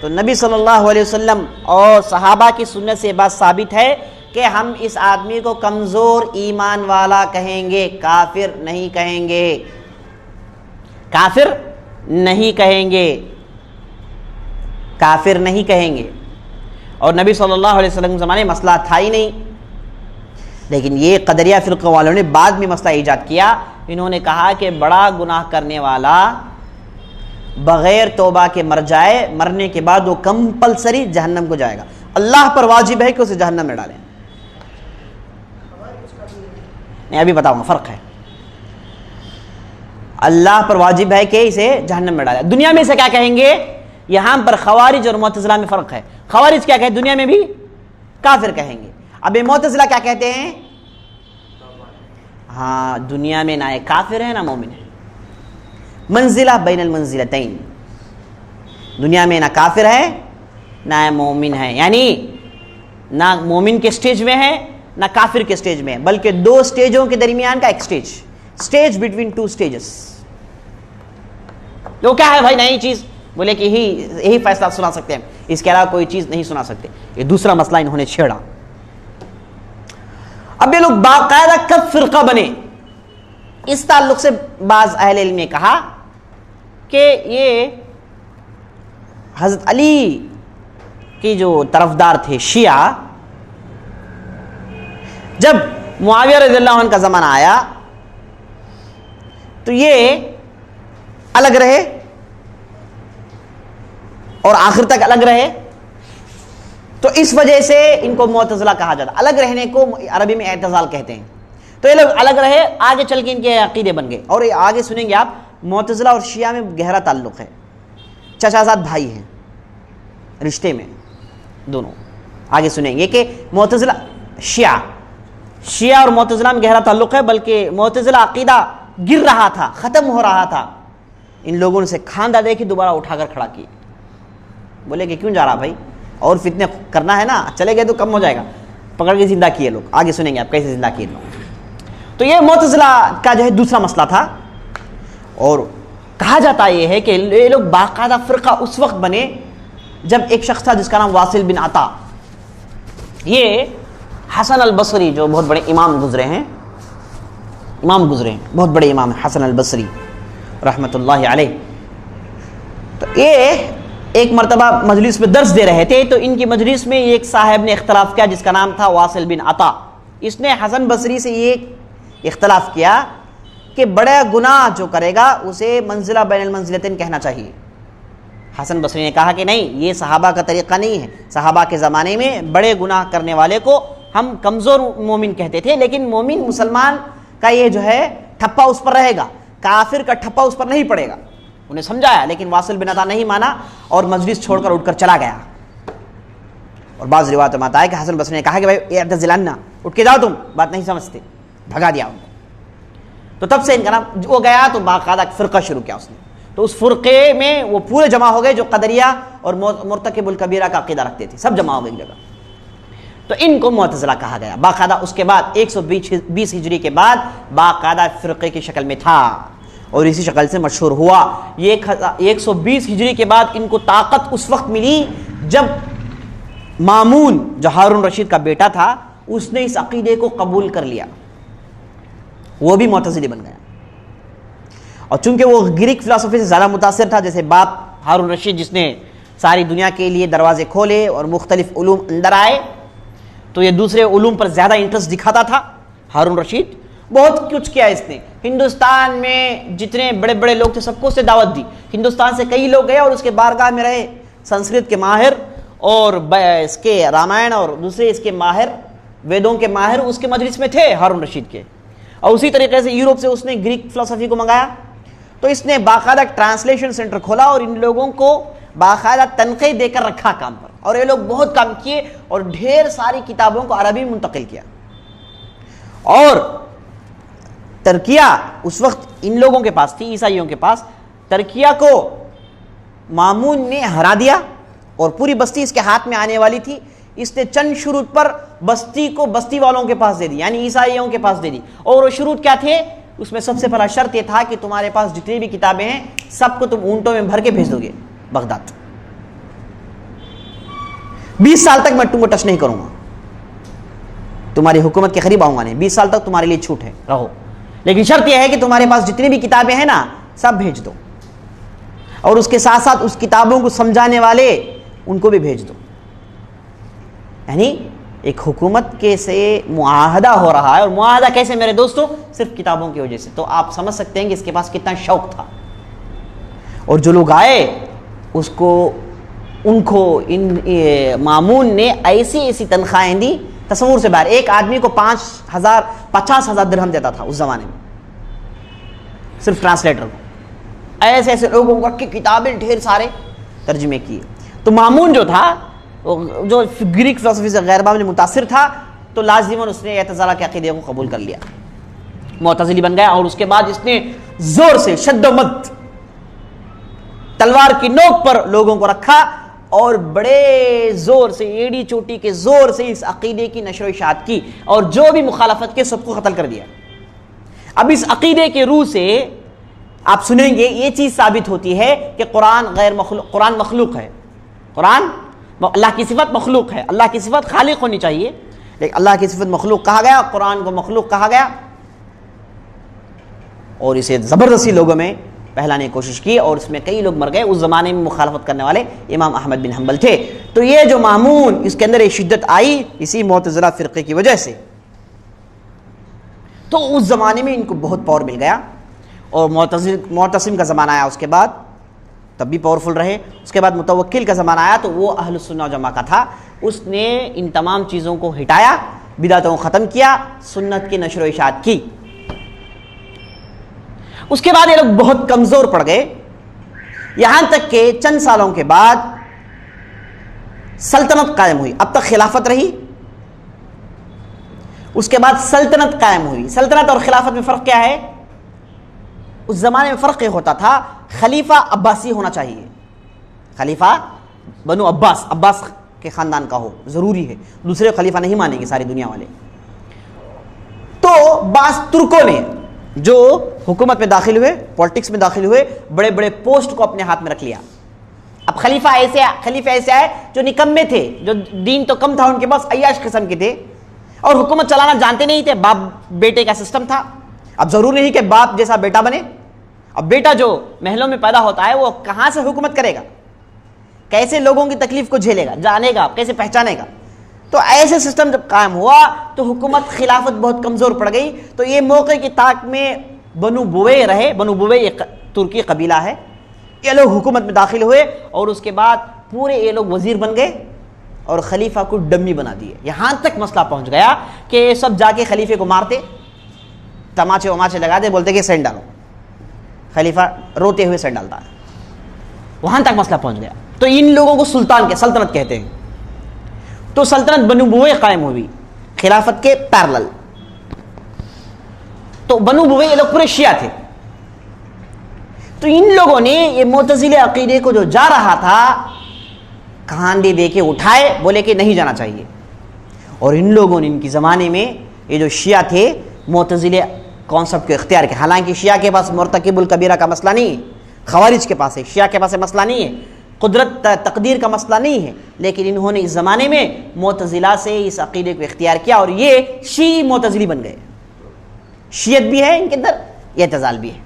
تو نبی صلی اللہ علیہ وسلم اور صحابہ کی سنت سے بات ثابت ہے کہ ہم اس آدمی کو کمزور ایمان والا کہیں گے، کافر نہیں کہیں گے، کافر نہیں کہیں گے، کافر نہیں کہیں گے. اور نبی صلی اللہ علیہ وسلم کے زمانے میں مسئلہ تھا ہی نہیں. لیکن یہ قدریہ فرقہ والوں نے بعد میں مسئلہ ایجاد کیا. انہوں نے کہا کہ بڑا گناہ کرنے والا بغیر توبہ کے مر جائے، مرنے کے بعد وہ کمپلسری جہنم کو جائے گا، اللہ پر واجب ہے کہ اسے جہنم میں ڈالیں. میں ابھی بتاؤں گا، فرق ہے. اللہ پر واجب ہے کہ اسے جہنم میں ڈالیں. دنیا میں اسے کیا کہیں گے؟ یہاں پر خوارج اور معتزلہ میں فرق ہے. خوارج کیا کہیں؟ دنیا میں بھی کافر کہیں گے. اب یہ معتزلہ کیا کہتے ہیں؟ دنیا میں نہ کافر ہے نہ مومن ہے، منزلہ بین المنزلتین. دنیا میں نہ کافر ہے نہ مومن ہے، یعنی نہ مومن کے سٹیج میں ہے نہ کافر کے سٹیج میں ہے، بلکہ دو سٹیجوں کے درمیان کا ایک سٹیج بٹوین ٹو سٹیجز. تو کیا ہے بھائی نئی چیز؟ بولے کہ یہی فیصلہ سنا سکتے ہیں، اس کے علاوہ کوئی چیز نہیں سنا سکتے. یہ دوسرا مسئلہ انہوں نے چھیڑا. اب یہ لوگ باقاعدہ کب فرقہ بنے؟ اس تعلق سے بعض اہل علم نے کہا کہ یہ حضرت علی کی جو طرفدار تھے شیعہ، جب معاویہ رضی اللہ عنہ کا زمانہ آیا تو یہ الگ رہے اور آخر تک الگ رہے. تو اس وجہ سے ان کو معتزلہ کہا جاتا. الگ رہنے کو عربی میں اعتزال کہتے ہیں. تو یہ لوگ الگ رہے، آگے چل کے ان کے عقیدے بن گئے. اور یہ آگے سنیں گے آپ، معتزلہ اور شیعہ میں گہرا تعلق ہے، چچازاد بھائی ہیں رشتے میں دونوں. آگے سنیں گے کہ معتزلہ شیعہ اور معتزلہ میں گہرا تعلق ہے، بلکہ معتزلہ عقیدہ گر رہا تھا، ختم ہو رہا تھا. ان لوگوں نے سے کھاندہ دے کے دوبارہ اٹھا کر کھڑا کی. بولے کہ کیوں جا رہا بھائی، اور فتنے کرنا ہے نا، چلے گئے تو کم ہو جائے گا. پکڑ کے زندہ کیے لوگ. آگے سنیں گے آپ کیسے زندہ کیے لوگ. تو یہ معتزلہ کا جو ہے دوسرا مسئلہ تھا. اور کہا جاتا یہ ہے کہ یہ لوگ باقاعدہ فرقہ اس وقت بنے جب ایک شخص تھا جس کا نام واصل بن عطا. یہ حسن البصری جو بہت بڑے امام گزرے ہیں، بہت بڑے امام ہیں حسن البصری رحمۃ اللہ علیہ. تو یہ ایک مرتبہ مجلس میں درس دے رہے تھے، تو ان کی مجلس میں ایک صاحب نے اختلاف کیا جس کا نام تھا واصل بن عطا. اس نے حسن بصری سے یہ اختلاف کیا کہ بڑا گناہ جو کرے گا اسے منزلہ بین المنزلتین کہنا چاہیے. حسن بصری نے کہا کہ نہیں، یہ صحابہ کا طریقہ نہیں ہے. صحابہ کے زمانے میں بڑے گناہ کرنے والے کو ہم کمزور مومن کہتے تھے، لیکن مومن مسلمان کا یہ جو ہے ٹھپا اس پر رہے گا، کافر کا ٹھپا اس پر نہیں پڑے گا. انہیں سمجھایا، لیکن واصل بن عطا نہیں مانا اور مجلس چھوڑ کر اٹھ کر چلا گیا. اور بعض روایتوں میں آتا ہے کہ حسن بصری نے کہا کہ بھائی اعتزلنا، اٹھ کے جاؤ، تم بات نہیں سمجھتے، بھگا دیا ان کو. تو تب سے ان کا نام وہ گیا، تو باقاعدہ فرقہ شروع کیا اس نے. تو اس فرقے میں وہ پورے جمع ہو گئے جو قدریہ اور مرتکب الکبیرہ کا عقیدہ رکھتے تھے، سب جمع ہو گئے ایک جگہ، تو ان کو معتزلہ کہا گیا۔ باقاعدہ اس کے بعد 120 ہجری کے بعد باقاعدہ فرقے کی شکل میں تھا اور اسی شکل سے مشہور ہوا۔ یہ 120 ہجری کے بعد ان کو طاقت اس وقت ملی جب مامون جو ہارون رشید کا بیٹا تھا اس نے اس عقیدے کو قبول کر لیا، وہ بھی معتزلی بن گیا۔ اور چونکہ وہ گریک فلسفی سے زیادہ متاثر تھا، جیسے باپ ہارون رشید جس نے ساری دنیا کے لیے دروازے کھولے اور مختلف علوم اندر آئے، تو یہ دوسرے علوم پر زیادہ انٹرسٹ دکھاتا تھا۔ ہارون رشید بہت کچھ کیا اس نے، ہندوستان میں جتنے بڑے بڑے لوگ تھے سب کو اس نے دعوت دی، ہندوستان سے کئی لوگ گئے اور اس کے بارگاہ میں رہے، سنسکرت کے ماہر اور اس کے رامائن اور دوسرے اس کے ماہر، ویدوں کے ماہر اس کے مجلس میں تھے ہارون رشید کے، اور اسی طریقے سے یورپ سے اس نے گریک فلسفی کو منگایا۔ تو اس نے باقاعدہ ٹرانسلیشن سینٹر کھولا اور ان لوگوں کو باقاعدہ تنخواہ دے کر رکھا کام پر، اور یہ لوگ بہت کام کیے اور ڈھیر ساری کتابوں کو عربی میں منتقل کیا۔ اور ترکیہ اس وقت ان لوگوں کے پاس تھی، عیسائیوں کے پاس، ترکیہ کو مامون نے ہرا دیا اور پوری بستی اس کے ہاتھ میں آنے والی تھی، اس نے چند شروط پر بستی کو بستی والوں کے پاس دے دی، یعنی عیسائیوں کے پاس دے دی۔ اور وہ شروط کیا تھے؟ اس میں سب سے پہلا شرط یہ تھا کہ تمہارے پاس جتنی بھی کتابیں ہیں سب کو تم اونٹوں میں بھر کے بھیج دو گے بغداد، 20 سال تک میں تم کو ٹچ نہیں کروں گا، تمہاری حکومت کے قریب آؤں گا نہیں، 20 سال تک تمہارے لیے چھوٹ ہے، رہو، لیکن شرط یہ ہے کہ تمہارے پاس جتنی بھی کتابیں ہیں نا سب بھیج دو، اور اس کے ساتھ ساتھ اس کتابوں کو سمجھانے والے ان کو بھی بھیج دو۔ یعنی ایک حکومت کے سے معاہدہ ہو رہا ہے، اور معاہدہ کیسے میرے دوستوں؟ صرف کتابوں کی وجہ سے۔ تو آپ سمجھ سکتے ہیں کہ اس کے پاس کتنا شوق تھا، اور جو لوگ آئے ان کو مامون نے ایسی تنخواہیں دی تصور سے باہر۔ ایک آدمی کو 50,000 درہم دیتا تھا اس زمانے میں، صرف ٹرانسلیٹر کو، ایسے لوگوں کو کی کتابیں ڈھیر سارے ترجمے کیے۔ تو مامون جو تھا، جو گریک فلسفی سے غیر معمولی متاثر تھا، تو لازماً اس نے اعتزالہ کے عقیدے کو قبول کر لیا، معتزلی بن گیا۔ اور اس کے بعد اس نے زور سے شد و مد تلوار کی نوک پر لوگوں کو رکھا اور بڑے زور سے، ایڑی چوٹی کے زور سے اس عقیدے کی نشر و اشاعت کی، اور جو بھی مخالفت کے سب کو قتل کر دیا۔ اب اس عقیدے کے روح سے آپ سنیں گے یہ چیز ثابت ہوتی ہے کہ قرآن مخلوق ہے، قرآن اللہ کی صفت مخلوق ہے، اللہ کی صفت خالق ہونی چاہیے، لیکن اللہ کی صفت مخلوق کہا گیا، قرآن کو مخلوق کہا گیا، اور اسے زبردستی لوگوں میں پھیلانے کی کوشش کی، اور اس میں کئی لوگ مر گئے۔ اس زمانے میں مخالفت کرنے والے امام احمد بن حنبل تھے۔ تو یہ جو مامون، اس کے اندر ایک شدت آئی اسی معتزلہ فرقے کی وجہ سے، تو اس زمانے میں ان کو بہت پاور مل گیا، اور معتصم کا زمانہ آیا اس کے بعد، تب بھی پاورفل رہے۔ اس کے بعد متوکل کا زمانہ آیا، تو وہ اہل سنہ و جماعہ کا تھا، اس نے ان تمام چیزوں کو ہٹایا، بدعتوں کو ختم کیا، سنت کی نشر و اشاعت کی۔ اس کے بعد یہ لوگ بہت کمزور پڑ گئے، یہاں تک کہ چند سالوں کے بعد سلطنت قائم ہوئی۔ اب تک خلافت رہی، اس کے بعد سلطنت قائم ہوئی۔ سلطنت اور خلافت میں فرق کیا ہے؟ اس زمانے میں فرق یہ ہوتا تھا، خلیفہ عباسی ہونا چاہیے، خلیفہ بنو عباس کے خاندان کا ہو، ضروری ہے، دوسرے خلیفہ نہیں مانیں گے ساری دنیا والے۔ تو بعض ترکوں نے جو حکومت میں داخل ہوئے، پولیٹکس میں داخل ہوئے، بڑے بڑے پوسٹ کو اپنے ہاتھ میں رکھ لیا۔ اب خلیفہ ایسے آئے جو نکمے تھے، جو دین تو کم تھا ان کے پاس، عیاش قسم کے تھے، اور حکومت چلانا جانتے نہیں تھے، باپ بیٹے کا سسٹم تھا۔ اب ضروری نہیں کہ باپ جیسا بیٹا بنے، اب بیٹا جو محلوں میں پیدا ہوتا ہے وہ کہاں سے حکومت کرے گا، کیسے لوگوں کی تکلیف کو جھیلے گا، جانے گا، کیسے پہچانے گا۔ تو ایسے سسٹم جب قائم ہوا تو حکومت خلافت بہت کمزور پڑ گئی۔ تو یہ موقع کی طاق میں بنو بوے رہے، بنو بوے ایک ترکی قبیلہ ہے، یہ لوگ حکومت میں داخل ہوئے، اور اس کے بعد پورے یہ لوگ وزیر بن گئے اور خلیفہ کو ڈمی بنا دیے۔ یہاں تک مسئلہ پہنچ گیا کہ یہ سب جا کے خلیفے کو مارتے، تماچے وماچے لگا دے، بولتے کہ سینڈ ڈالو، خلیفہ روتے ہوئے سینڈ ڈالتا ہے۔ وہاں تک مسئلہ پہنچ گیا۔ تو ان لوگوں کو سلطان کے سلطنت کہتے ہیں۔ تو سلطنت بنو بوے قائم ہوئی خلافت کے پیرلل۔ تو بنو بوے یہ لوگ پورے شیعہ تھے۔ تو ان لوگوں نے یہ معتزلہ عقیدے کو جو جا رہا تھا کہاندی دے کے اٹھائے, بولے کہ نہیں جانا چاہیے. اور ان لوگوں نے ان کی زمانے میں یہ جو شیعہ تھے معتزلے کانسیپٹ کو اختیار کیا. حالانکہ شیعہ کے پاس مرتکب الکبیرہ کا مسئلہ نہیں ہے, خوارج کے پاس ہے, شیعہ کے پاس مسئلہ نہیں ہے, قدرت تقدیر کا مسئلہ نہیں ہے, لیکن انہوں نے اس زمانے میں معتزلہ سے اس عقیدے کو اختیار کیا اور یہ شیعی معتزلی بن گئے. شیعت بھی ہے ان کے اندر, اعتزال بھی ہے,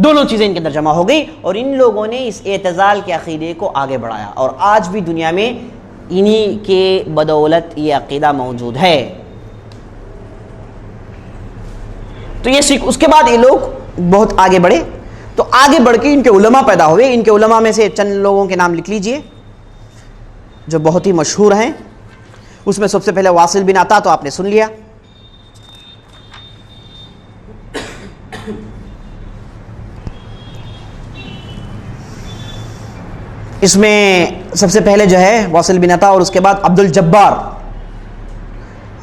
دونوں چیزیں ان کے اندر جمع ہو گئی اور ان لوگوں نے اس اعتزال کے عقیدے کو آگے بڑھایا اور آج بھی دنیا میں انہی کے بدولت یہ عقیدہ موجود ہے. تو یہ اس کے بعد یہ لوگ بہت آگے بڑھے, تو آگے بڑھ کے ان کے علماء پیدا ہوئے. ان کے علماء میں سے چند لوگوں کے نام لکھ لیجئے جو بہت ہی مشہور ہیں. اس میں سب سے پہلے واصل بن عطا تو آپ نے سن لیا, اس میں سب سے پہلے جو ہے واصل بن عطا, اور اس کے بعد عبد الجبار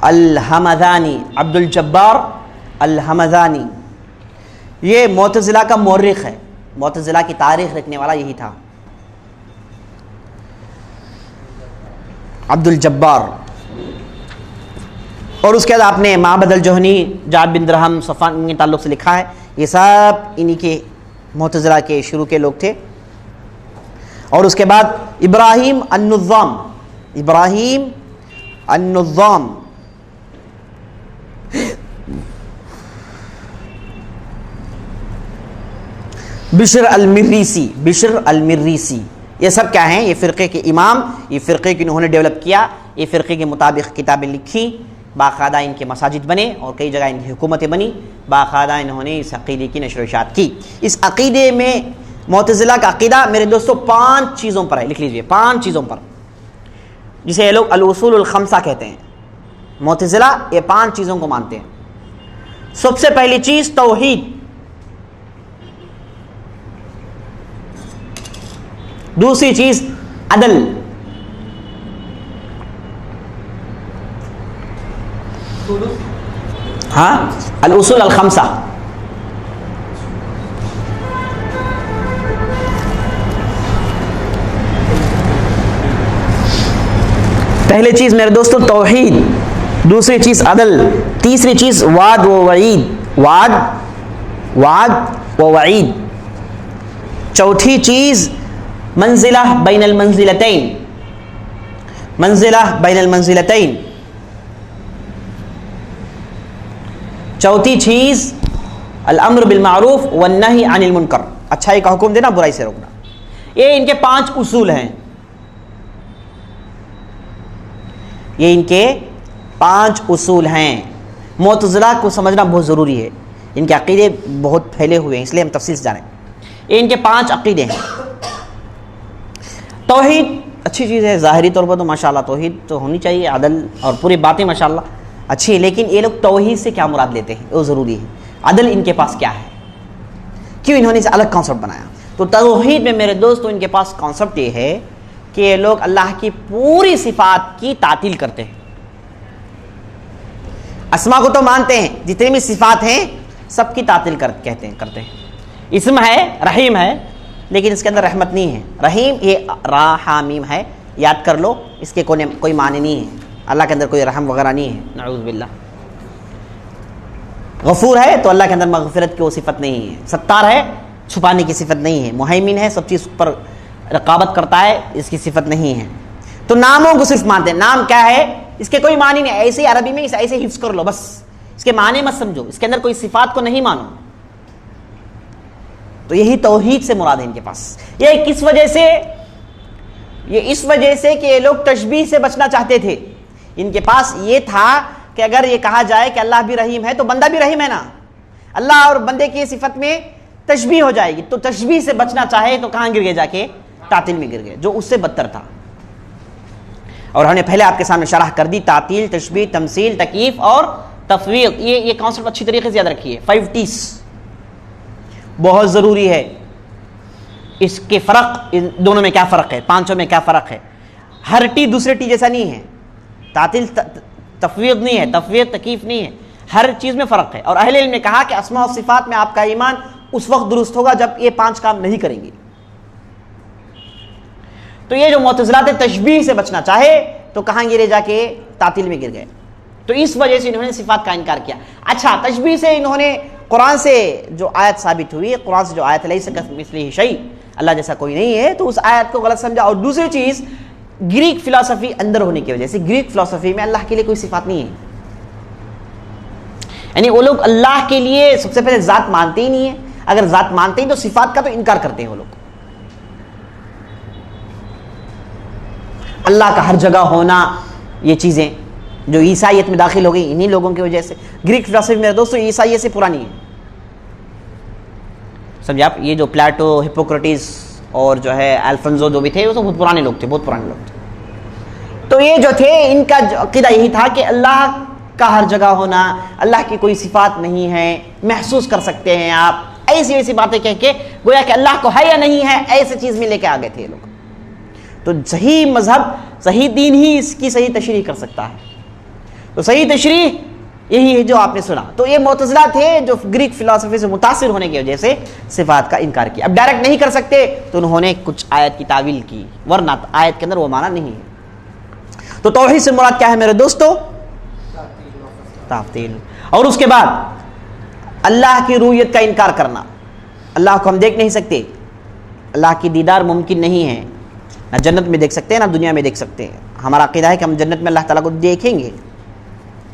الحمدانی. عبد الجبار الحمدانی یہ معتزلہ کا مورخ ہے, معتزلہ کی تاریخ رکھنے والا یہی تھا, عبد الجبار. اور اس کے بعد آپ نے معبد الجہنی, جعد بن درہم, صفوان کے تعلق سے لکھا ہے. یہ سب انہی کے معتزلہ کے شروع کے لوگ تھے. اور اس کے بعد ابراہیم النظام, ابراہیم النظام, بشر المریسی, بشر المریسی, یہ سب کیا ہیں؟ یہ فرقے کے امام, یہ فرقے کی انہوں نے ڈیولپ کیا, یہ فرقے کے مطابق کتابیں لکھی, باقاعدہ ان کے مساجد بنے اور کئی جگہ ان کی حکومتیں بنی, باقاعدہ انہوں نے اس عقیدے کی نشر و اشاعت کی. اس عقیدے میں معتزلہ کا عقیدہ میرے دوستو 5 چیزوں پر ہے, لکھ لیجئے 5 چیزوں پر, جسے یہ لوگ الاصول الخمسہ کہتے ہیں. معتزلہ یہ 5 چیزوں کو مانتے ہیں. سب سے پہلی چیز توحید, دوسری چیز عدل, ہاں الاصول الخمسہ, پہلی چیز میرے دوستو توحید, دوسری چیز عدل, تیسری چیز وعد و وعید, وعد و وعید, چوتھی چیز منزلہ بین المنزلتین, منزلہ بین المنزلتین, چوتھی چیز الامر بالمعروف والنہی عن المنکر, اچھائی کا حکم دینا, برائی سے روکنا. یہ ان کے 5 اصول ہیں, یہ ان کے 5 اصول ہیں. معتزلہ کو سمجھنا بہت ضروری ہے, ان کے عقیدے بہت پھیلے ہوئے ہیں, اس لیے ہم تفصیل سے جانیں. یہ ان کے 5 عقیدے ہیں. توحید اچھی چیز ہے, ظاہری طور پر تو ماشاءاللہ توحید تو ہونی چاہیے, عدل اور پوری باتیں ماشاءاللہ اچھی ہے, لیکن یہ لوگ توحید سے کیا مراد لیتے ہیں وہ ضروری ہے. عدل ان کے پاس کیا ہے, کیوں انہوں نے اسے الگ کانسیپٹ بنایا؟ تو توحید میں میرے دوستو ان کے پاس کانسیپٹ یہ ہے کہ یہ لوگ اللہ کی پوری صفات کی تعطیل کرتے ہیں. اسما کو تو مانتے ہیں, جتنی بھی صفات ہیں سب کی تعطیل کرتے ہیں. اسم ہے, رحیم ہے, لیکن اس کے اندر رحمت نہیں ہے. رحیم یہ را ہا میم ہے, یاد کر لو, اس کے کوئی معنی نہیں ہے. اللہ کے اندر کوئی رحم وغیرہ نہیں ہے, نعوذ باللہ. غفور ہے تو اللہ کے اندر مغفرت کی وہ صفت نہیں ہے. ستار ہے, چھپانے کی صفت نہیں ہے. مہیمن ہے, سب چیز پر رقابت کرتا ہے, اس کی صفت نہیں ہے. تو ناموں کو صرف مانتے ہیں. نام کیا ہے, اس کے کوئی معنی نہیں. ایسے ہی عربی میں ایسے حفظ کر لو بس, اس کے معنی مت سمجھو, اس کے اندر کوئی صفات کو نہیں مانو. تو یہی توحید سے مراد ہے ان کے پاس. یہ کس وجہ سے؟ یہ اس وجہ سے کہ یہ لوگ تشبیہ سے بچنا چاہتے تھے. ان کے پاس یہ تھا کہ اگر یہ کہا جائے کہ اللہ بھی رحیم ہے تو بندہ بھی رحیم ہے نا, اللہ اور بندے کی صفت میں تشبیہ ہو جائے گی. تو تشبیہ سے بچنا چاہے تو کہاں گر گئے؟ جا کے تعطیل میں گر گئے, جو اس سے بدتر تھا. اور ہم نے پہلے آپ کے سامنے شرح کر دی, تعطیل, تشبیہ, تمثیل, تکییف اور تفویض. یہ کانسیپٹ اچھی طریقے سے یاد رکھیے. 5 T's بہت ضروری ہے. اس کے فرق, ان دونوں میں کیا فرق ہے, 5 میں کیا فرق ہے. ہر ٹی دوسرے ٹی جیسا نہیں ہے. تعطیل تفویض نہیں ہے, تفویض تکییف نہیں ہے, ہر چیز میں فرق ہے. اور اہل علم نے کہا کہ اسماء و صفات میں آپ کا ایمان اس وقت درست ہوگا جب یہ 5 کام نہیں کریں گے. تو یہ جو معتزلہ تھے تشبیہ سے بچنا چاہے تو کہاں گرے؟ جا کے تعطیل میں گر گئے. تو اس وجہ سے انہوں نے صفات کا انکار کیا. اچھا تشبیہ سے انہوں نے قرآن سے جو آیت ثابت ہوئی ہے، قرآن سے جو آیت لیس کمثلہ شیء، اللہ جیسا کوئی نہیں ہے، تو اس آیت کو غلط سمجھا. اور دوسری چیز گریک فلسفی اندر ہونے کی وجہ سے، گریک فلسفی میں اللہ کے لیے کوئی صفات نہیں ہے. یعنی وہ لوگ اللہ کے لیے سب سے پہلے ذات مانتے ہی نہیں ہے. اگر ذات مانتے ہیں تو صفات کا تو انکار کرتے ہیں وہ لوگ. اللہ کا ہر جگہ ہونا، یہ چیزیں جو عیسائیت میں داخل ہو گئی انہی لوگوں کی وجہ سے. گریک فلسفی میرے دوستو عیسائیت سے پرانی ہے، سمجھے آپ. یہ جو پلاٹو، ہپوکریٹس اور جو ہے الفنزو جو بھی تھے وہ تو بہت پرانے لوگ تھے، بہت پرانے لوگ تھے. تو یہ جو تھے ان کا عقیدہ یہی تھا کہ اللہ کا ہر جگہ ہونا، اللہ کی کوئی صفات نہیں ہے، محسوس کر سکتے ہیں آپ. ایسی ایسی باتیں کہہ کے گویا کہ اللہ کو ہے یا نہیں ہے ایسی چیز میں لے کے آ گئے تھے یہ لوگ. تو صحیح مذہب، صحیح دین ہی اس کی صحیح تشریح کر سکتا ہے. تو صحیح تشریح یہی ہے جو آپ نے سنا. تو یہ معتزلہ تھے جو گریک فلسفی سے متاثر ہونے کی وجہ سے صفات کا انکار کیا. اب ڈائریکٹ نہیں کر سکتے تو انہوں نے کچھ آیت کی تعویل کی، ورنہ آیت کے اندر وہ معنی نہیں ہے. تو توحید سے مراد کیا ہے میرے دوستو؟ تعطیل. اور اس کے بعد اللہ کی رویت کا انکار کرنا. اللہ کو ہم دیکھ نہیں سکتے، اللہ کی دیدار ممکن نہیں ہے. نہ جنت میں دیکھ سکتے ہیں، نہ دنیا میں دیکھ سکتے ہیں. ہمارا عقیدہ ہے کہ ہم جنت میں اللہ تعالیٰ کو دیکھیں گے،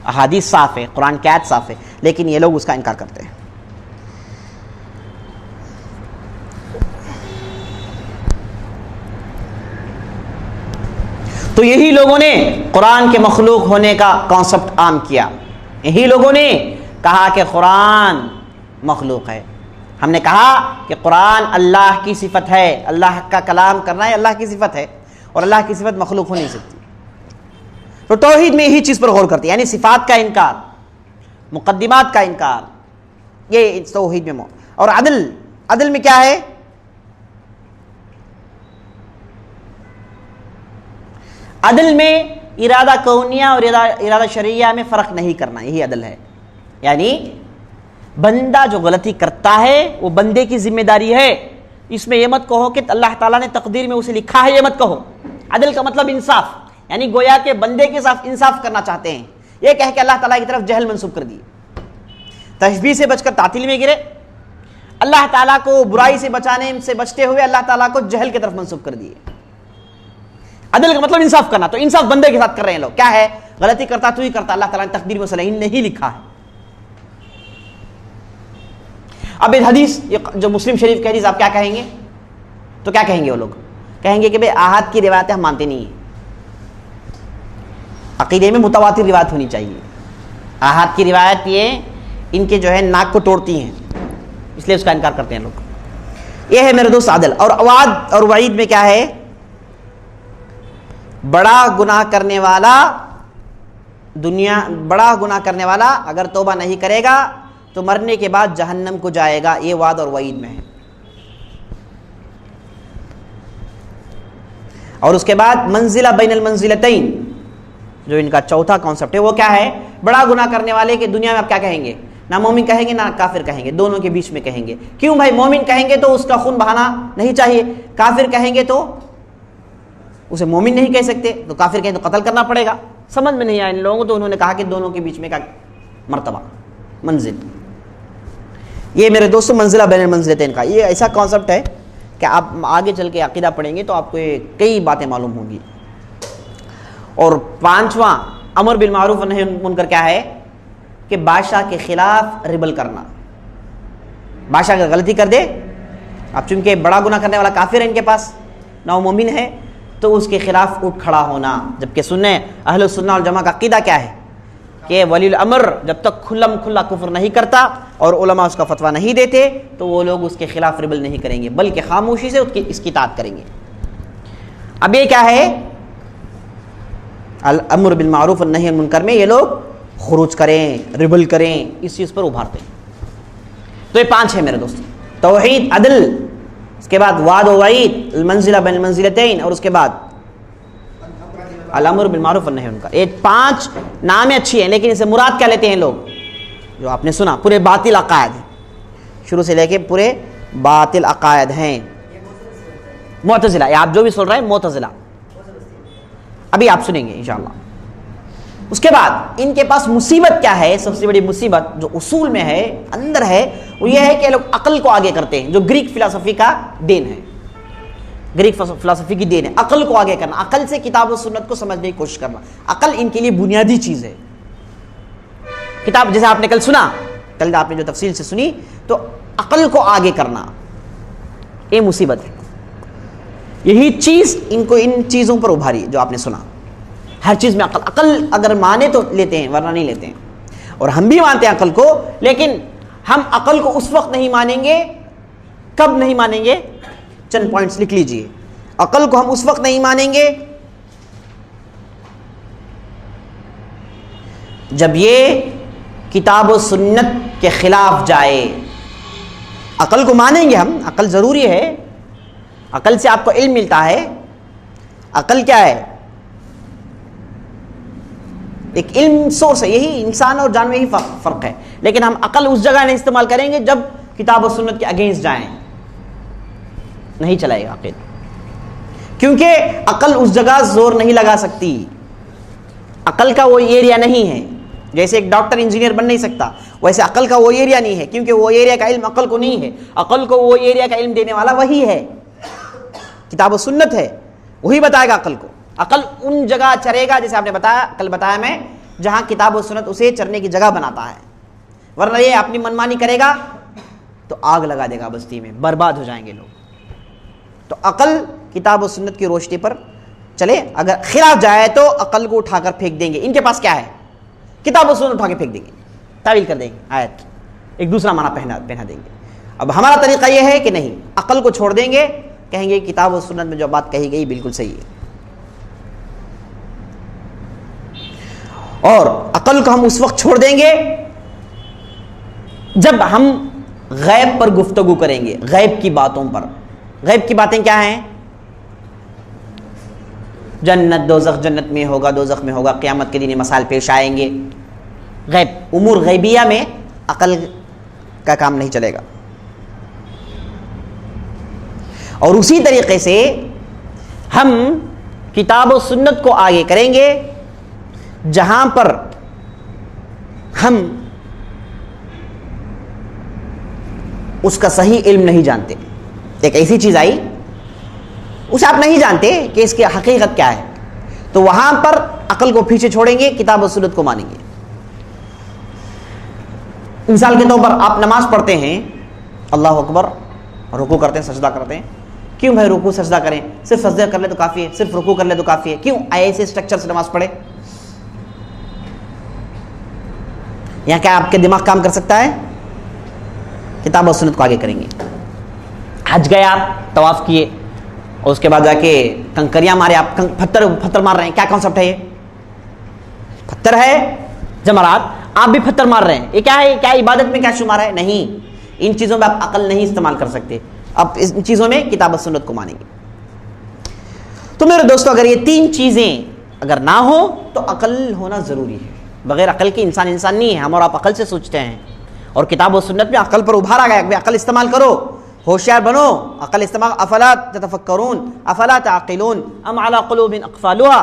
احادیث صاف ہے، قرآن کی آیت صاف ہے، لیکن یہ لوگ اس کا انکار کرتے ہیں. تو یہی لوگوں نے قرآن کے مخلوق ہونے کا کانسیپٹ عام کیا. یہی لوگوں نے کہا کہ قرآن مخلوق ہے. ہم نے کہا کہ قرآن اللہ کی صفت ہے، اللہ کا کلام کرنا ہے اللہ کی صفت ہے، اور اللہ کی صفت مخلوق ہو نہیں سکتی. تو توحید میں یہی چیز پر غور کرتے ہیں، یعنی صفات کا انکار، مقدمات کا انکار، یہ توحید میں. اور عدل میں کیا ہے؟ عدل میں ارادہ کونیہ اور ارادہ شرعیہ میں فرق نہیں کرنا، یہی عدل ہے. یعنی بندہ جو غلطی کرتا ہے وہ بندے کی ذمہ داری ہے. اس میں یہ مت کہو کہ اللہ تعالیٰ نے تقدیر میں اسے لکھا ہے، یہ مت کہو. عدل کا مطلب انصاف، یعنی گویا کہ بندے کے ساتھ انصاف کرنا چاہتے ہیں. یہ کہہ کے اللہ تعالیٰ کی طرف جہل منسوب کر دیے، تشبیہ سے بچ کر تعطیل میں گرے. اللہ تعالیٰ کو برائی سے بچانے سے بچتے ہوئے اللہ تعالیٰ کو جہل کی طرف منسوب کر دیے. عدل کا مطلب انصاف کرنا، تو انصاف بندے کے ساتھ کر رہے ہیں لوگ. کیا ہے؟ غلطی کرتا تو ہی کرتا، اللہ تعالیٰ نے تقدیر میں صحیح نہیں لکھا ہے. اب ایک حدیث جو مسلم شریف کی حدیث آپ کیا کہیں گے؟ تو کیا کہیں گے وہ لوگ؟ کہیں گے کہ بھئی احاد کی روایتیں ہم مانتے نہیں ہیں، عقیدے میں متواتر روایت ہونی چاہیے. احاد کی روایت یہ ان کے جو ہے ناک کو توڑتی ہیں، اس لیے اس کا انکار کرتے ہیں لوگ. یہ ہے میرے دوست عدل. اور وعد اور وعید میں کیا ہے؟ بڑا گناہ کرنے والا اگر توبہ نہیں کرے گا تو مرنے کے بعد جہنم کو جائے گا. یہ وعد اور وعید میں ہے. اور اس کے بعد منزلہ بین المنزلتین جو ان کا چوتھا کانسیپٹ ہے، وہ کیا ہے؟ بڑا گناہ کرنے والے کے دنیا میں آپ کیا کہیں گے؟ نہ مومن کہیں گے نہ کافر کہیں گے، دونوں کے بیچ میں کہیں گے. کیوں بھائی؟ مومن کہیں گے تو اس کا خون بہانا نہیں چاہیے، کافر کہیں گے تو اسے مومن نہیں کہہ سکتے، تو کافر کہیں تو قتل کرنا پڑے گا. سمجھ میں نہیں آیا ان لوگوں کو، تو انہوں نے کہا کہ دونوں کے بیچ میں کا مرتبہ، منزل. یہ میرے دوستوں منزلہ بین المنزلتین کا یہ ایسا کانسیپٹ ہے کہ آپ آگے چل کے عقیدہ پڑھیں گے تو آپ کو کئی باتیں معلوم ہوں گی. اور پانچواں امر بالمعروف و نہی عن المنکر کیا ہے؟ کہ بادشاہ کے خلاف ریبل کرنا. بادشاہ اگر غلطی کر دے، اب چونکہ بڑا گناہ کرنے والا کافر ہے ان کے پاس، نہ وہ مومن ہے، تو اس کے خلاف اٹھ کھڑا ہونا. جبکہ سنیں اہل السنہ والجماعہ کا عقیدہ کیا ہے کہ ولی الامر جب تک کھلا کفر نہیں کرتا اور علماء اس کا فتویٰ نہیں دیتے تو وہ لوگ اس کے خلاف ریبل نہیں کریں گے، بلکہ خاموشی سے اس کی اطاعت کریں گے. اب یہ کیا ہے؟ الامر بالمعروف والنہی عن المنکر میں یہ لوگ خروج کریں، ریبل کریں، اس چیز پر ابھارتے ہیں. تو یہ 5 ہے میرے دوست: توحید، عدل، اس کے بعد وعد و وعید، المنزلہ بین المنزلتین، اور اس کے بعد الامر بالمعروف والنہی عن المنکر. یہ 5 نام اچھی ہیں، لیکن اسے مراد کیا لیتے ہیں لوگ؟ جو آپ نے سنا پورے باطل عقائد ہیں، شروع سے لے کے پورے باطل عقائد ہیں. معتزلہ، یہ آپ جو بھی سن رہے ہیں معتزلہ، ابھی آپ سنیں گے انشاءاللہ۔ اس کے بعد ان کے پاس مصیبت کیا ہے، سب سے بڑی مصیبت جو اصول میں ہے، اندر ہے، وہ یہ ہے کہ لوگ عقل کو آگے کرتے ہیں، جو گریک فلسفی کا دین ہے، گریک فلسفی کی دین ہے، عقل کو آگے کرنا، عقل سے کتاب و سنت کو سمجھنے کی کوشش کرنا۔ عقل ان کے لیے بنیادی چیز ہے۔ کتاب جیسے آپ نے کل سنا، کل آپ نے جو تفصیل سے سنی، تو عقل کو آگے کرنا یہ مصیبت ہے۔ یہی چیز ان کو ان چیزوں پر ابھاری جو آپ نے سنا، ہر چیز میں عقل اگر مانے تو لیتے ہیں ورنہ نہیں لیتے ہیں، اور ہم بھی مانتے ہیں عقل کو، لیکن ہم عقل کو اس وقت نہیں مانیں گے، کب نہیں مانیں گے، چند پوائنٹس لکھ لیجئے۔ عقل کو ہم اس وقت نہیں مانیں گے جب یہ کتاب و سنت کے خلاف جائے۔ عقل کو مانیں گے ہم، عقل ضروری ہے، عقل سے آپ کو علم ملتا ہے۔ عقل کیا ہے؟ ایک علم سورس ہے، یہی انسان اور جانور یہی فرق ہے، لیکن ہم عقل اس جگہ نہیں استعمال کریں گے جب کتاب و سنت کے اگینسٹ جائیں، نہیں چلائے گا عقل، کیونکہ عقل اس جگہ زور نہیں لگا سکتی، عقل کا وہ ایریا نہیں ہے۔ جیسے ایک ڈاکٹر انجینئر بن نہیں سکتا، ویسے عقل کا وہ ایریا نہیں ہے، کیونکہ وہ ایریا کا علم عقل کو نہیں ہے، عقل کو وہ ایریا کا علم دینے والا وہی ہے، کتاب و سنت ہے، وہی بتائے گا عقل کو۔ عقل ان جگہ چرے گا، جیسے آپ نے بتایا، کل بتایا میں، جہاں کتاب و سنت اسے چرنے کی جگہ بناتا ہے، ورنہ یہ اپنی منمانی کرے گا تو آگ لگا دے گا بستی میں، برباد ہو جائیں گے لوگ۔ تو عقل کتاب و سنت کی روشنی پر چلے، اگر خلاف جائے تو عقل کو اٹھا کر پھینک دیں گے۔ ان کے پاس کیا ہے؟ کتاب و سنت اٹھا کے پھینک دیں گے، تعویل کر دیں گے آیت، ایک دوسرا معنی پہنا دیں گے۔ اب ہمارا طریقہ یہ ہے کہ نہیں، عقل کو چھوڑ دیں گے، کہیں گے کتاب و سنت میں جو بات کہی گئی بالکل صحیح ہے، اور عقل کو ہم اس وقت چھوڑ دیں گے جب ہم غیب پر گفتگو کریں گے، غیب کی باتوں پر۔ غیب کی باتیں کیا ہیں؟ جنت دوزخ، جنت میں ہوگا دوزخ میں ہوگا، قیامت کے دن یہ مسائل پیش آئیں گے۔ غیب، امور غیبیہ میں عقل کا کام نہیں چلے گا۔ اور اسی طریقے سے ہم کتاب و سنت کو آگے کریں گے جہاں پر ہم اس کا صحیح علم نہیں جانتے۔ ایک ایسی چیز آئی، اسے آپ نہیں جانتے کہ اس کی حقیقت کیا ہے، تو وہاں پر عقل کو پیچھے چھوڑیں گے، کتاب و سنت کو مانیں گے۔ مثال کے طور پر آپ نماز پڑھتے ہیں، اللہ اکبر، رکوع کرتے ہیں، سجدہ کرتے ہیں، کیوں بھائی رکوع سجدہ کریں؟ صرف سجدہ کر لے تو کافی ہے، صرف رکوع کر لے تو کافی ہے، کیوں ایسے اسٹرکچر سے نماز پڑھے؟ یہاں کیا آپ کے دماغ کام کر سکتا ہے؟ کتاب و سنت کو آگے کریں گے۔ حج گئے آپ، طواف کیے، اور اس کے بعد جا کے کنکریاں مارے، آپ پتھر مار رہے ہیں، کیا کانسیپٹ ہے؟ یہ پتھر ہے، جمرات، آپ بھی پتھر مار رہے ہیں، یہ کیا ہے؟ کیا عبادت میں کیا شمار ہے؟ نہیں، ان چیزوں میں آپ عقل نہیں استعمال کر سکتے، آپ ان چیزوں میں کتاب و سنت کو مانیں گے۔ تو میرے دوستو، اگر یہ تین چیزیں اگر نہ ہو تو عقل ہونا ضروری ہے۔ بغیر عقل کے انسان نہیں ہے، ہم اور آپ عقل سے سوچتے ہیں، اور کتاب و سنت میں عقل پر ابھارا گیا کہ عقل استعمال کرو، ہوشیار بنو، عقل استعمال، افلا تتفکرون افلا تعقلون ام علی قلوب اقفالها۔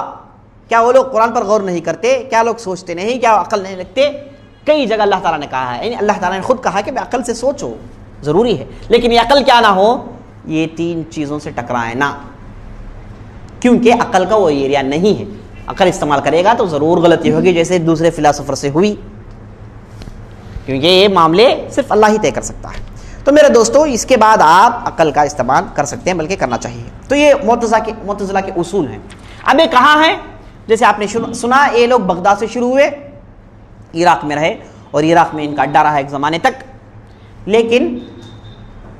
کیا وہ لوگ قرآن پر غور نہیں کرتے؟ کیا لوگ سوچتے نہیں؟ کیا عقل نہیں رکھتے؟ کئی جگہ اللہ تعالیٰ نے کہا ہے، یعنی اللہ تعالیٰ نے خود کہا کہ عقل سے سوچو، ضروری ہے، لیکن یہ عقل کیا نہ ہو، یہ تین چیزوں سے ٹکرائے نہ، کیونکہ عقل کا وہ ایریا نہیں ہے۔ عقل استعمال کرے گا تو ضرور غلطی ہوگی، جیسے دوسرے فلاسفر سے ہوئی، کیونکہ یہ معاملے صرف اللہ ہی طے کر سکتا ہے۔ تو میرے دوستو، اس کے بعد آپ عقل کا استعمال کر سکتے ہیں، بلکہ کرنا چاہیے۔ تو یہ معتزلہ کے اصول ہیں۔ اب یہ کہاں ہیں؟ جیسے آپ نے سنا، یہ لوگ بغداد سے شروع ہوئے، عراق میں رہے، اور عراق میں ان کا اڈا رہا ایک زمانے تک، لیکن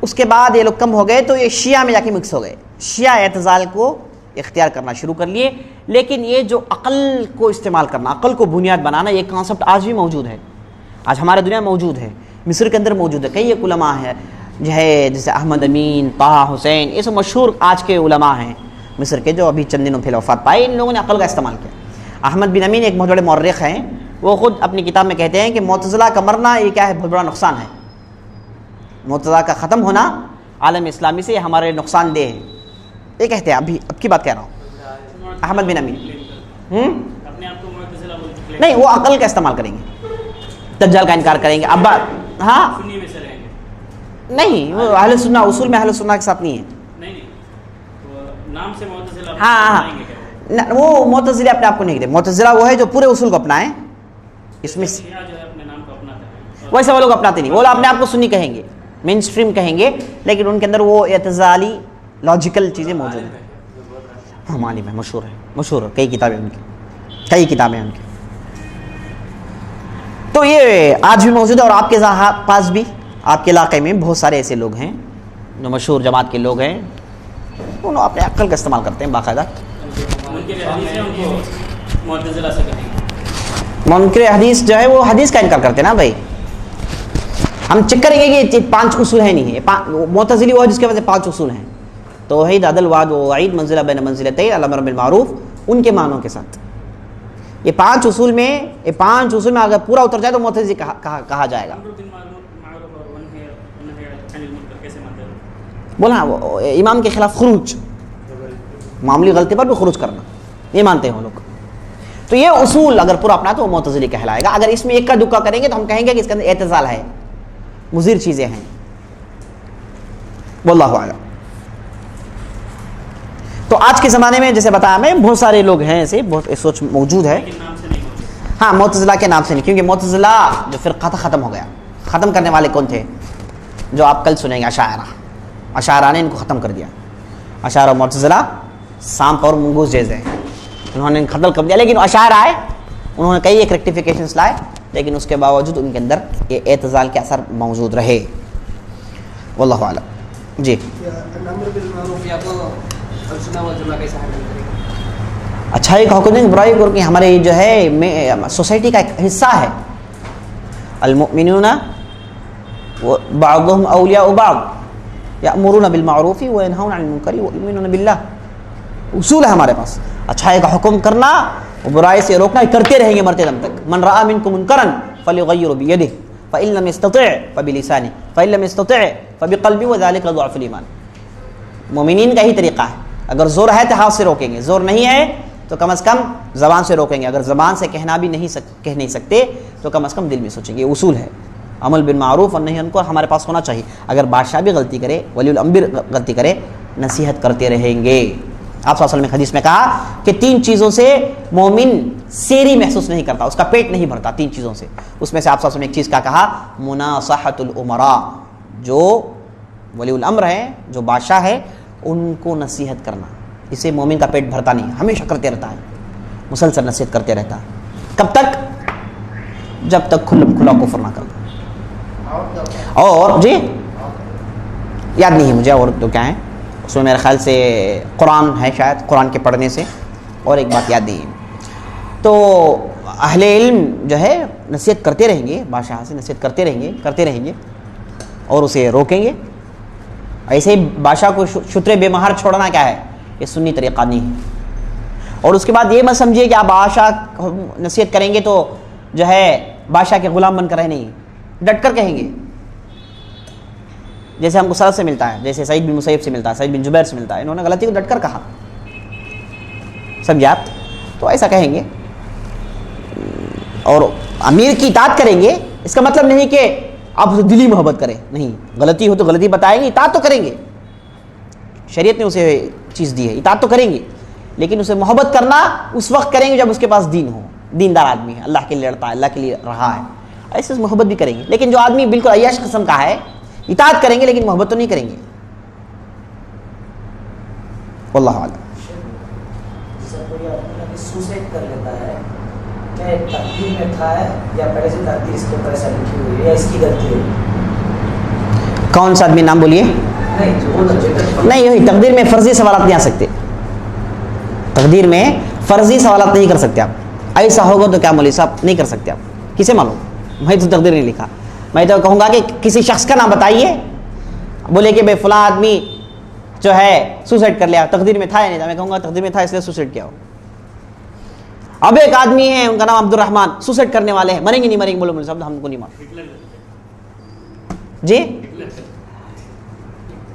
اس کے بعد یہ لوگ کم ہو گئے تو یہ شیعہ میں جا کے مکس ہو گئے، شیعہ اعتزال کو اختیار کرنا شروع کر لیے۔ لیکن یہ جو عقل کو استعمال کرنا، عقل کو بنیاد بنانا، یہ کانسیپٹ آج بھی موجود ہے، آج ہمارے دنیا میں موجود ہے، مصر کے اندر موجود ہے۔ کئی علماء ہیں جو ہے، جیسے احمد امین، طہ حسین، یہ سب مشہور آج کے علماء ہیں مصر کے، جو ابھی چند دنوں پہلے وفات پائے۔ ان لوگوں نے عقل کا استعمال کیا۔ احمد بن امین ایک بہت بڑے مورخ ہیں، وہ خود اپنی کتاب میں کہتے ہیں کہ معتزلہ کا مرنا یہ کیا ہے، بہت بڑا نقصان ہے، معتزلہ کا ختم ہونا عالم اسلامی سے یہ ہمارے نقصان دہ ہے، یہ کہتے ہیں، اب کی بات کہہ رہا ہوں، احمد بن امین نہیں، وہ عقل کا استعمال کریں گے، دجال کا انکار کریں گے. اب ہاں نہیں، وہ اہل سنہ اصول میں اہل سنہ کے ساتھ نہیں ہے. ہاں وہ معتزلہ اپنے آپ کو نہیں کہتے. معتزلہ وہ ہے جو پورے اصول کو اپنائیں، اس میں ویسے وہ لوگ اپناتے نہیں. وہ لوگ اپنے آپ کو سنی کہیں گے، مین اسٹریم کہیں گے، لیکن ان کے اندر وہ اعتزالی لاجیکل چیزیں موجود ہیں. ہم عالم ہے، مشہور ہے، مشہور ہے، کئی کتابیں ان کی، کئی کتابیں ان کی. تو یہ آج بھی موجود ہے. اور آپ کے پاس بھی، آپ کے علاقے میں بہت سارے ایسے لوگ ہیں جو مشہور جماعت کے لوگ ہیں، انہوں اپنے عقل کا استعمال کرتے ہیں باقاعدہ. منکر حدیث جو ہے وہ حدیث کا انکار کرتے ہیں نا بھائی. ہم چیک کریں گے کہ یہ 5 اصول ہیں نہیں ہے. معتزلی وہ ہے جس کے وجہ سے 5 اصول ہیں، توحید، عدل، وعد و وعید، منزلہ بین منزلتین، الامر بالمعروف، ان کے معنوں کے ساتھ. یہ 5 اصول میں اگر پورا اتر جائے تو معتزلی کہا جائے گا. بولا وہ امام کے خلاف خروج، معمولی غلطی پر بھی خروج کرنا، یہ مانتے ہیں وہ لوگ. تو یہ اصول اگر پورا اپنا تو وہ معتزلی کہلائے گا. اگر اس میں ایک کا دکا کریں گے تو ہم کہیں گے کہ اس کے اندر اعتزال ہے، مضر چیزیں ہیں. واللہ اعلم. تو آج کے زمانے میں جیسے بتایا میں، بہت سارے لوگ ہیں ایسے، بہت سوچ موجود ہے. ہاں معتزلہ کے نام سے نہیں، کیونکہ معتزلہ جو فرقہ تھا ختم ہو گیا. ختم کرنے والے کون تھے؟ جو آپ کل سنیں گے، اشاعرہ نے ان کو ختم کر دیا. اشاعرہ معتزلہ سانپ اور منگوس جیسے ہیں، انہوں نے ختم کر دیا. لیکن اشاعرہ آئے، انہوں نے کئی ایک ریکٹیفیکیشنز لائے، لیکن اس کے باوجود ان کے اندر یہ اعتزال کے اثر موجود رہے. واللہ اعلم. جی اچھائی کا حکم دیں، برائی کو کہ ہمارے جو ہے سوسائٹی کا ایک حصہ ہے. المؤمنون بعضهم اولیاء بعض یأمرون بالمعروف وینہون عن المنکر ویؤمنون باللہ. اصول ہے ہمارے پاس اچھائی کا حکم کرنا اور برائی سے روکنا، کرتے رہیں گے مرتے دم تک. من رأى منکم منکرا فلیغیرہ بیدہ فإن لم يستطع فبلسانہ فإن لم يستطع فبقلبہ وذلک ضعف الایمان. مومنین کا ہی طریقہ ہے، اگر زور ہے تو ہاتھ سے روکیں گے، زور نہیں ہے تو کم از کم زبان سے روکیں گے. اگر زبان سے کہنا بھی کہہ نہیں سکتے تو کم از کم دل میں سوچیں گے. یہ اصول ہے. عمل بالمعروف اور نہی عن المنکر ہمارے پاس ہونا چاہیے. اگر بادشاہ بھی غلطی کرے، ولی الامر غلطی کرے، نصیحت کرتے رہیں گے. آپ صلی اللہ علیہ وسلم نے حدیث میں کہا کہ 3 چیزوں سے مومن سیری محسوس نہیں کرتا، اس کا پیٹ نہیں بھرتا. 3 چیزوں سے، اس میں سے آپ صلی اللہ علیہ وسلم نے ایک چیز کا کہا، مناصحۃ الامراء، جو ولی الامر ہے، جو بادشاہ ہے، ان کو نصیحت کرنا. اس سے مومن کا پیٹ بھرتا نہیں، ہمیشہ کرتے رہتا ہے، مسلسل نصیحت کرتے رہتا ہے. کب تک؟ جب تک کھلا کفر نہ کرتا. اور جی یاد نہیں ہے مجھے اور تو کیا ہے اس میں، میرے خیال سے قرآن ہے شاید، قرآن کے پڑھنے سے. اور ایک بات یاد نہیں ہے. تو اہل علم جو ہے نصیحت کرتے رہیں گے، بادشاہ سے نصیحت کرتے رہیں گے اور اسے روکیں گے. ایسے ہی بادشاہ کو شترے بے مہار چھوڑنا کیا ہے؟ یہ سنی طریقہ نہیں ہے. اور اس کے بعد یہ مت سمجھیے کہ آپ بادشاہ نصیحت کریں گے تو جو ہے بادشاہ کے غلام بن کر رہے، نہیں، ڈٹ کر کہیں گے. جیسے ہم کو سلف سے ملتا ہے، جیسے سعید بن مسیب سے ملتا ہے، سعید بن جبیر سے ملتا ہے، انہوں نے غلطی کو ڈٹ کر کہا. سمجھے آپ؟ تو ایسا کہیں گے. اور امیر کی اطاعت کریں گے، اس کا مطلب نہیں کہ آپ اسے دلی محبت کریں، نہیں. غلطی ہو تو غلطی بتائیں گے، اطاعت تو کریں گے. شریعت نے اسے چیز دی ہے، اطاعت تو کریں گے، لیکن اسے محبت کرنا اس وقت کریں گے جب اس کے پاس دین ہو، دیندار آدمی ہے، اللہ کے لیے لڑتا ہے، اللہ کے لیے رہا ہے، ایسے محبت بھی کریں گے. لیکن جو آدمی بالکل عیاش قسم کا ہے، اطاعت کریں گے لیکن محبت تو نہیں کریں گے. واللہ اعلم. سوسائڈ کر لیتا ہے کہ تقدیر میں تھا ہے یا پہلے سے تقدیر اس کے اوپر ایسا لکھی ہوئی ہے یا اس کی غلطی ہے؟ کون سا آدمی؟ نام بولیے. نہیں، یہی تقدیر میں فرضی سوالات نہیں آ سکتے. تقدیر میں فرضی سوالات نہیں کر سکتے آپ. ایسا ہوگا تو کیا مولوی صاحب نہیں کر سکتے آپ. کسے معلوم؟ میں تو تقدیر نہیں لکھا. میں تو کہوں گا کہ کسی شخص کا نام بتائیے، بولے کہ بھائی فلاں آدمی جو ہے سوسائڈ کر لیا، تقدیر میں تھا یا نہیں تھا. میں کہوں گا تقدیر میں تھا اس لیے سوسائڈ کیا ہو. اب ایک آدمی ہے، ان کا نام عبد الرحمان، سوسائڈ کرنے والے ہیں، مریں گے نہیں مریں گے؟ بولو مولوی صاحب ہم کو نہیں مار. جی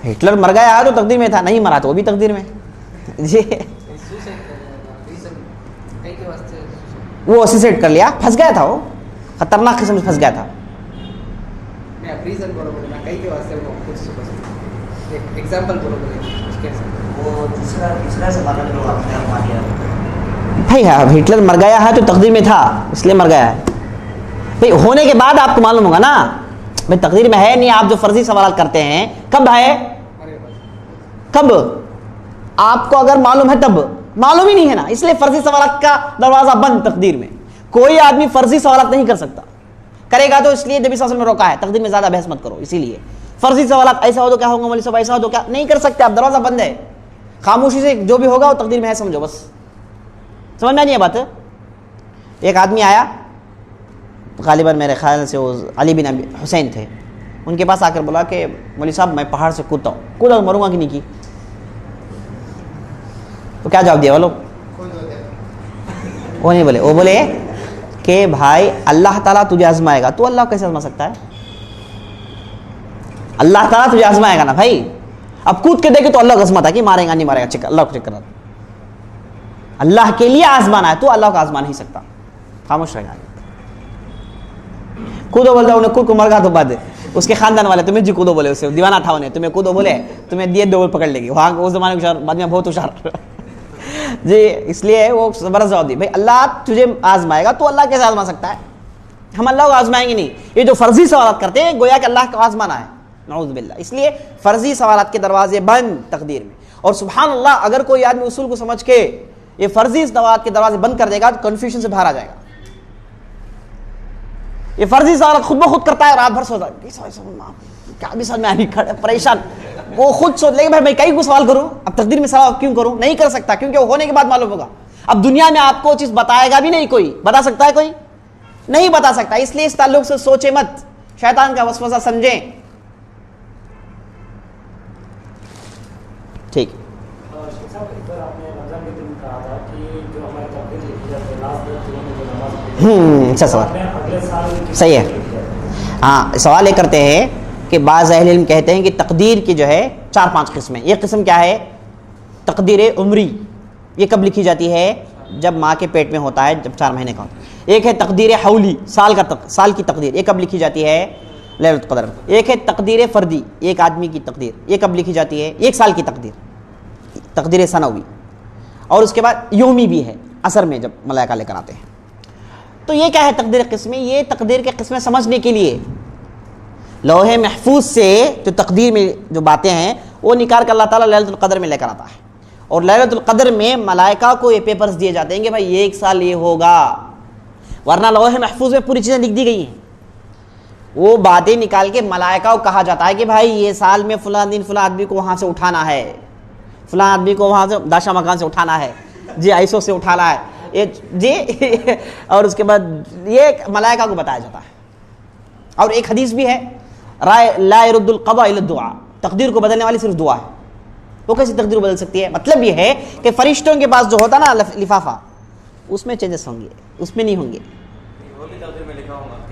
ہٹلر مر گیا تو تقدیر میں تھا، نہیں مرا تو وہ بھی تقدیر میں. جی وہ سوسائڈ کر لیا, پھنس گیا تھا, وہ خطرناک قسم سے پھنس گیا تھا. بھائی ہٹلر مر گیا ہے تو تقدیر میں تھا, اس لیے مر گیا ہے. بھائی ہونے کے بعد آپ کو معلوم ہوگا نا, بھائی تقدیر میں ہے نہیں. آپ جو فرضی سوالات کرتے ہیں کب ہے, کب آپ کو اگر معلوم ہے تب, معلوم ہی نہیں ہے نا, اس لیے فرضی سوالات کا دروازہ بند. تقدیر میں کوئی آدمی فرضی سوالات نہیں کر سکتا, کرے گا تو اس لیے نبی صلی اللہ علیہ وسلم نے روکا ہے, تقدیر میں زیادہ بحث مت کرو. اسی لیے فرضی سوالات ایسا ہو تو کیا ہوگا مولوی صاحب, ایسا ہو تو کیا, نہیں کر سکتے آپ, دروازہ بند ہے. خاموشی سے جو بھی ہوگا وہ تقدیر میں ہے سمجھو, بس سمجھ میں نہیں ہے بات. ایک آدمی آیا, غالباً میرے خیال سے وہ علی بن حسین تھے, ان کے پاس آ کر بولا کہ مولوی صاحب میں پہاڑ سے کودا مروں گا کہ نہیں کی. تو کیا جواب دیا وہ لوگ, وہ نہیں بولے, وہ بولے کہ بھائی اللہ تعالیٰ تجھے آزمائے گا, تو اللہ کو کیسے آزما سکتا ہے, اللہ تعالیٰ تجھے آزمائے گا نا بھائی. اب کود کے دیکھے تو اللہ کو آزماتا کہ مارے گا نہیں مارے گا, چیک اللہ کو چیک کرنا, اللہ کے لیے آزمانا ہے, تو اللہ کو آزما نہیں سکتا. خاموش رہے گا. کودو بولتا انہیں کود کو مر گا تو بعد اس کے خاندان والے تمہیں جی کودو بولے, اسے دیوانہ تھا انہیں, تمہیں کودو بولے, تمہیں دیے دو پکڑ لے گی. وہاں اس زمانے کے بعد میں بہت ہوشیار جی, اس لیے وہ زبردست جواب دی, بھائی اللہ تجھے آزمائے گا تو اللہ کیسے آزما سکتا ہے, ہم اللہ کو آزمائیں گے نہیں. یہ جو فرضی سوالات کرتے ہیں گویا کہ اللہ کو آزمانا ہے, نعوذ باللہ. اس لیے فرضی سوالات کے دروازے بند تقدیر میں. اور سبحان اللہ, اگر کوئی آدمی اصول کو سمجھ کے یہ فرضی سوالات کے دروازے بند کر دے گا تو کنفیوژن سے باہر آ جائے گا. یہ فرضی سوالات خود بخود کرتا ہے, رات بھر سوتا ہے, کیا بھی سمجھ میں آ نہیں, پریشان. وہ خود سوچ لے گا بھائی میں کئی کو سوال کروں, اب تقدیر میں سوال کیوں کروں, نہیں کر سکتا, کیونکہ وہ ہونے کے بعد معلوم ہوگا. اب دنیا میں آپ کو چیز بتائے گا بھی نہیں کوئی, بتا سکتا ہے کوئی, نہیں بتا سکتا. اس لیے اس تعلق سے سوچے مت, شیطان کا وسوسہ سمجھیں. ٹھیک, اچھا سوال, صحیح ہے. ہاں سوال یہ کرتے ہیں کہ بعض اہل علم کہتے ہیں کہ تقدیر کی جو ہے 4-5 قسمیں. ایک قسم کیا ہے, تقدیر عمری, یہ کب لکھی جاتی ہے, جب ماں کے پیٹ میں ہوتا ہے, جب 4 مہینے کا ہوتا ہے. ایک ہے تقدیر حولی, سال کی تقدیر, یہ کب لکھی جاتی ہے, لیلۃ القدر. ایک ہے تقدیر فردی, ایک آدمی کی تقدیر, یہ کب لکھی جاتی ہے, 1 سال کی تقدیر, تقدیر سنوی. اور اس کے بعد یومی بھی ہے, عصر میں جب ملائکہ لے کر آتے ہیں. تو یہ کیا ہے تقدیر قسمیں, یہ تقدیر کے قسمیں سمجھنے کے لیے لوح محفوظ سے جو تقدیر میں جو باتیں ہیں وہ نکال کر اللہ تعالیٰ لیلۃ القدر میں لے کر آتا ہے. اور لیلۃ القدر میں ملائکہ کو یہ پیپرز دیے جاتے ہیں کہ بھائی 1 سال یہ ہوگا, ورنہ لوح محفوظ میں پوری چیزیں لکھ دی گئی ہیں. وہ باتیں نکال کے ملائکہ کو کہا جاتا ہے کہ بھائی یہ سال میں فلاں دن فلاں آدمی کو وہاں سے اٹھانا ہے, فلاں آدمی کو وہاں سے داشا مکان سے اٹھانا ہے, جی آئسو سے اٹھانا ہے جی اور اس کے بعد یہ ملائکہ کو بتایا جاتا ہے. اور ایک حدیث بھی ہے, لا يرد القضاء الا الدعاء, تقدیر کو بدلنے والی صرف دعا ہے. وہ کیسی تقدیر بدل سکتی ہے, مطلب یہ ہے کہ فرشتوں کے پاس جو ہوتا نا لفافہ, اس میں چینجز ہوں گے, اس میں نہیں ہوں گے.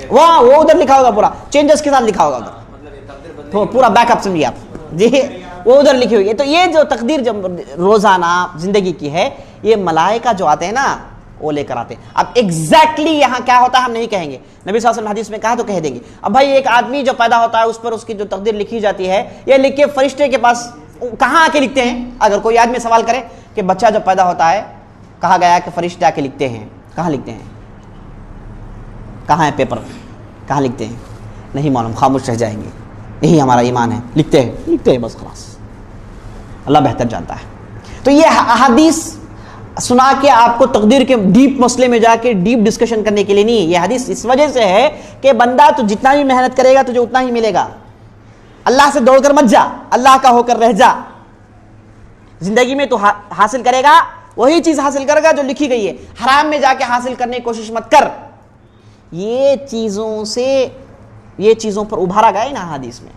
وہ ادھر لکھا ہوگا, پورا چینجز کے ساتھ لکھا ہوگا ادھر, تو پورا بیک اپ سمجھیے آپ جی, وہ ادھر لکھی ہوئی ہے. تو یہ جو تقدیر جو روزانہ زندگی کی ہے, یہ ملائکہ جو آتے ہیں نا وہ لے کر آتے ہیں. اب ایگزیکٹلی یہاں کیا ہوتا ہے ہم نہیں کہیں گے, نبی صلی اللہ علیہ وسلم حدیث میں کہا تو کہہ دیں گے. اب بھائی ایک آدمی جو پیدا ہوتا ہے اس پر اس کی جو تقدیر لکھی جاتی ہے, یہ لکھ کے فرشتے کے پاس کہاں آ کے لکھتے ہیں. اگر کوئی آدمی سوال کرے کہ بچہ جب پیدا ہوتا ہے, کہا گیا کہ فرشتے آ کے لکھتے ہیں, کہاں لکھتے ہیں, کہاں ہے پیپر, کہاں لکھتے ہیں, نہیں معلوم, خاموش رہ جائیں گے. یہی ہمارا ایمان ہے, لکھتے ہیں بس خلاص, اللہ بہتر جانتا ہے. تو یہ احادیث سنا کے آپ کو تقدیر کے ڈیپ مسئلے میں جا کے ڈیپ ڈسکشن کرنے کے لیے نہیں. یہ حدیث اس وجہ سے ہے کہ بندہ تو جتنا بھی محنت کرے گا تجھے اتنا ہی ملے گا. اللہ سے دوڑ کر مت جا, اللہ کا ہو کر رہ جا. زندگی میں تو حاصل کرے گا وہی چیز حاصل کرے گا جو لکھی گئی ہے. حرام میں جا کے حاصل کرنے کی کوشش مت کر. یہ چیزوں پر ابھارا گیا ہے نا حدیث میں.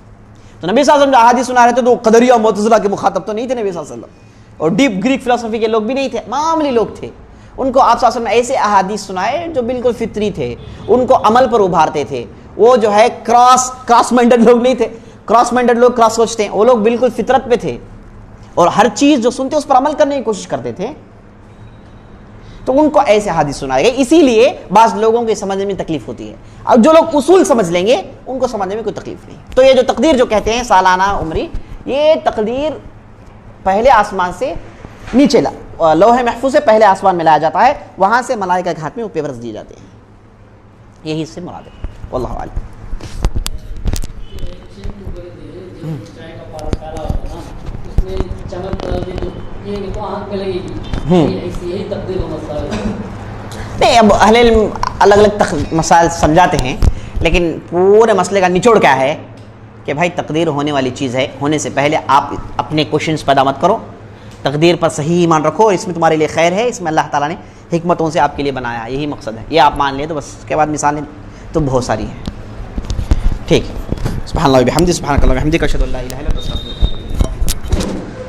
تو نبی صلی اللہ علیہ وسلم جو احادیث سنا رہے تھے تو قدریہ معتزلہ کے مخاطب تو نہیں تھے نبی صلی اللہ علیہ وسلم, اور ڈیپ گریک فلسفی کے لوگ بھی نہیں تھے, معمولی لوگ تھے. ان کو آپ صلی اللہ علیہ وسلم نے ایسے احادیث سنائے جو بالکل فطری تھے, ان کو عمل پر ابھارتے تھے. وہ جو ہے کراس مائنڈڈ لوگ نہیں تھے. کراس مائنڈڈ لوگ کراس سوچتے ہیں, وہ لوگ بالکل فطرت پہ تھے. اور ہر چیز جو سنتے اس پر عمل کرنے کی کوشش کرتے تھے، تو ان کو ایسے حدیث سنائے گئے. اسی لیے بعض لوگوں کے سمجھنے میں تکلیف ہوتی ہے. اب جو لوگ اصول سمجھ لیں گے ان کو سمجھنے میں کوئی تکلیف نہیں. تو یہ جو تقدیر جو کہتے ہیں سالانہ عمری، یہ تقدیر پہلے آسمان سے نیچے لوح محفوظ سے پہلے آسمان میں لایا جاتا ہے، وہاں سے ملائکہ کے ہاتھ میں وہ پیپرز دیے جاتے ہیں. یہی اس سے مراد ہے. واللہ اعلم. نہیں، اب اہل علم الگ الگ مسائل سمجھاتے ہیں، لیکن پورے مسئلے کا نچوڑ کیا ہے کہ بھائی تقدیر ہونے والی چیز ہے، ہونے سے پہلے آپ اپنے کوششنز پیدا مت کرو، تقدیر پر صحیح ایمان رکھو، اور اس میں تمہارے لیے خیر ہے، اس میں اللہ تعالیٰ نے حکمتوں سے آپ کے لیے بنایا ہے، یہی مقصد ہے. یہ آپ مان لیں تو بس، اس کے بعد مثالیں تو بہت ساری ہیں. ٹھیک. سبحان اللہ و بحمدہ، سبحانک اللہم و بحمدک، اشہد ان لا الہ الا انت، استغفرک.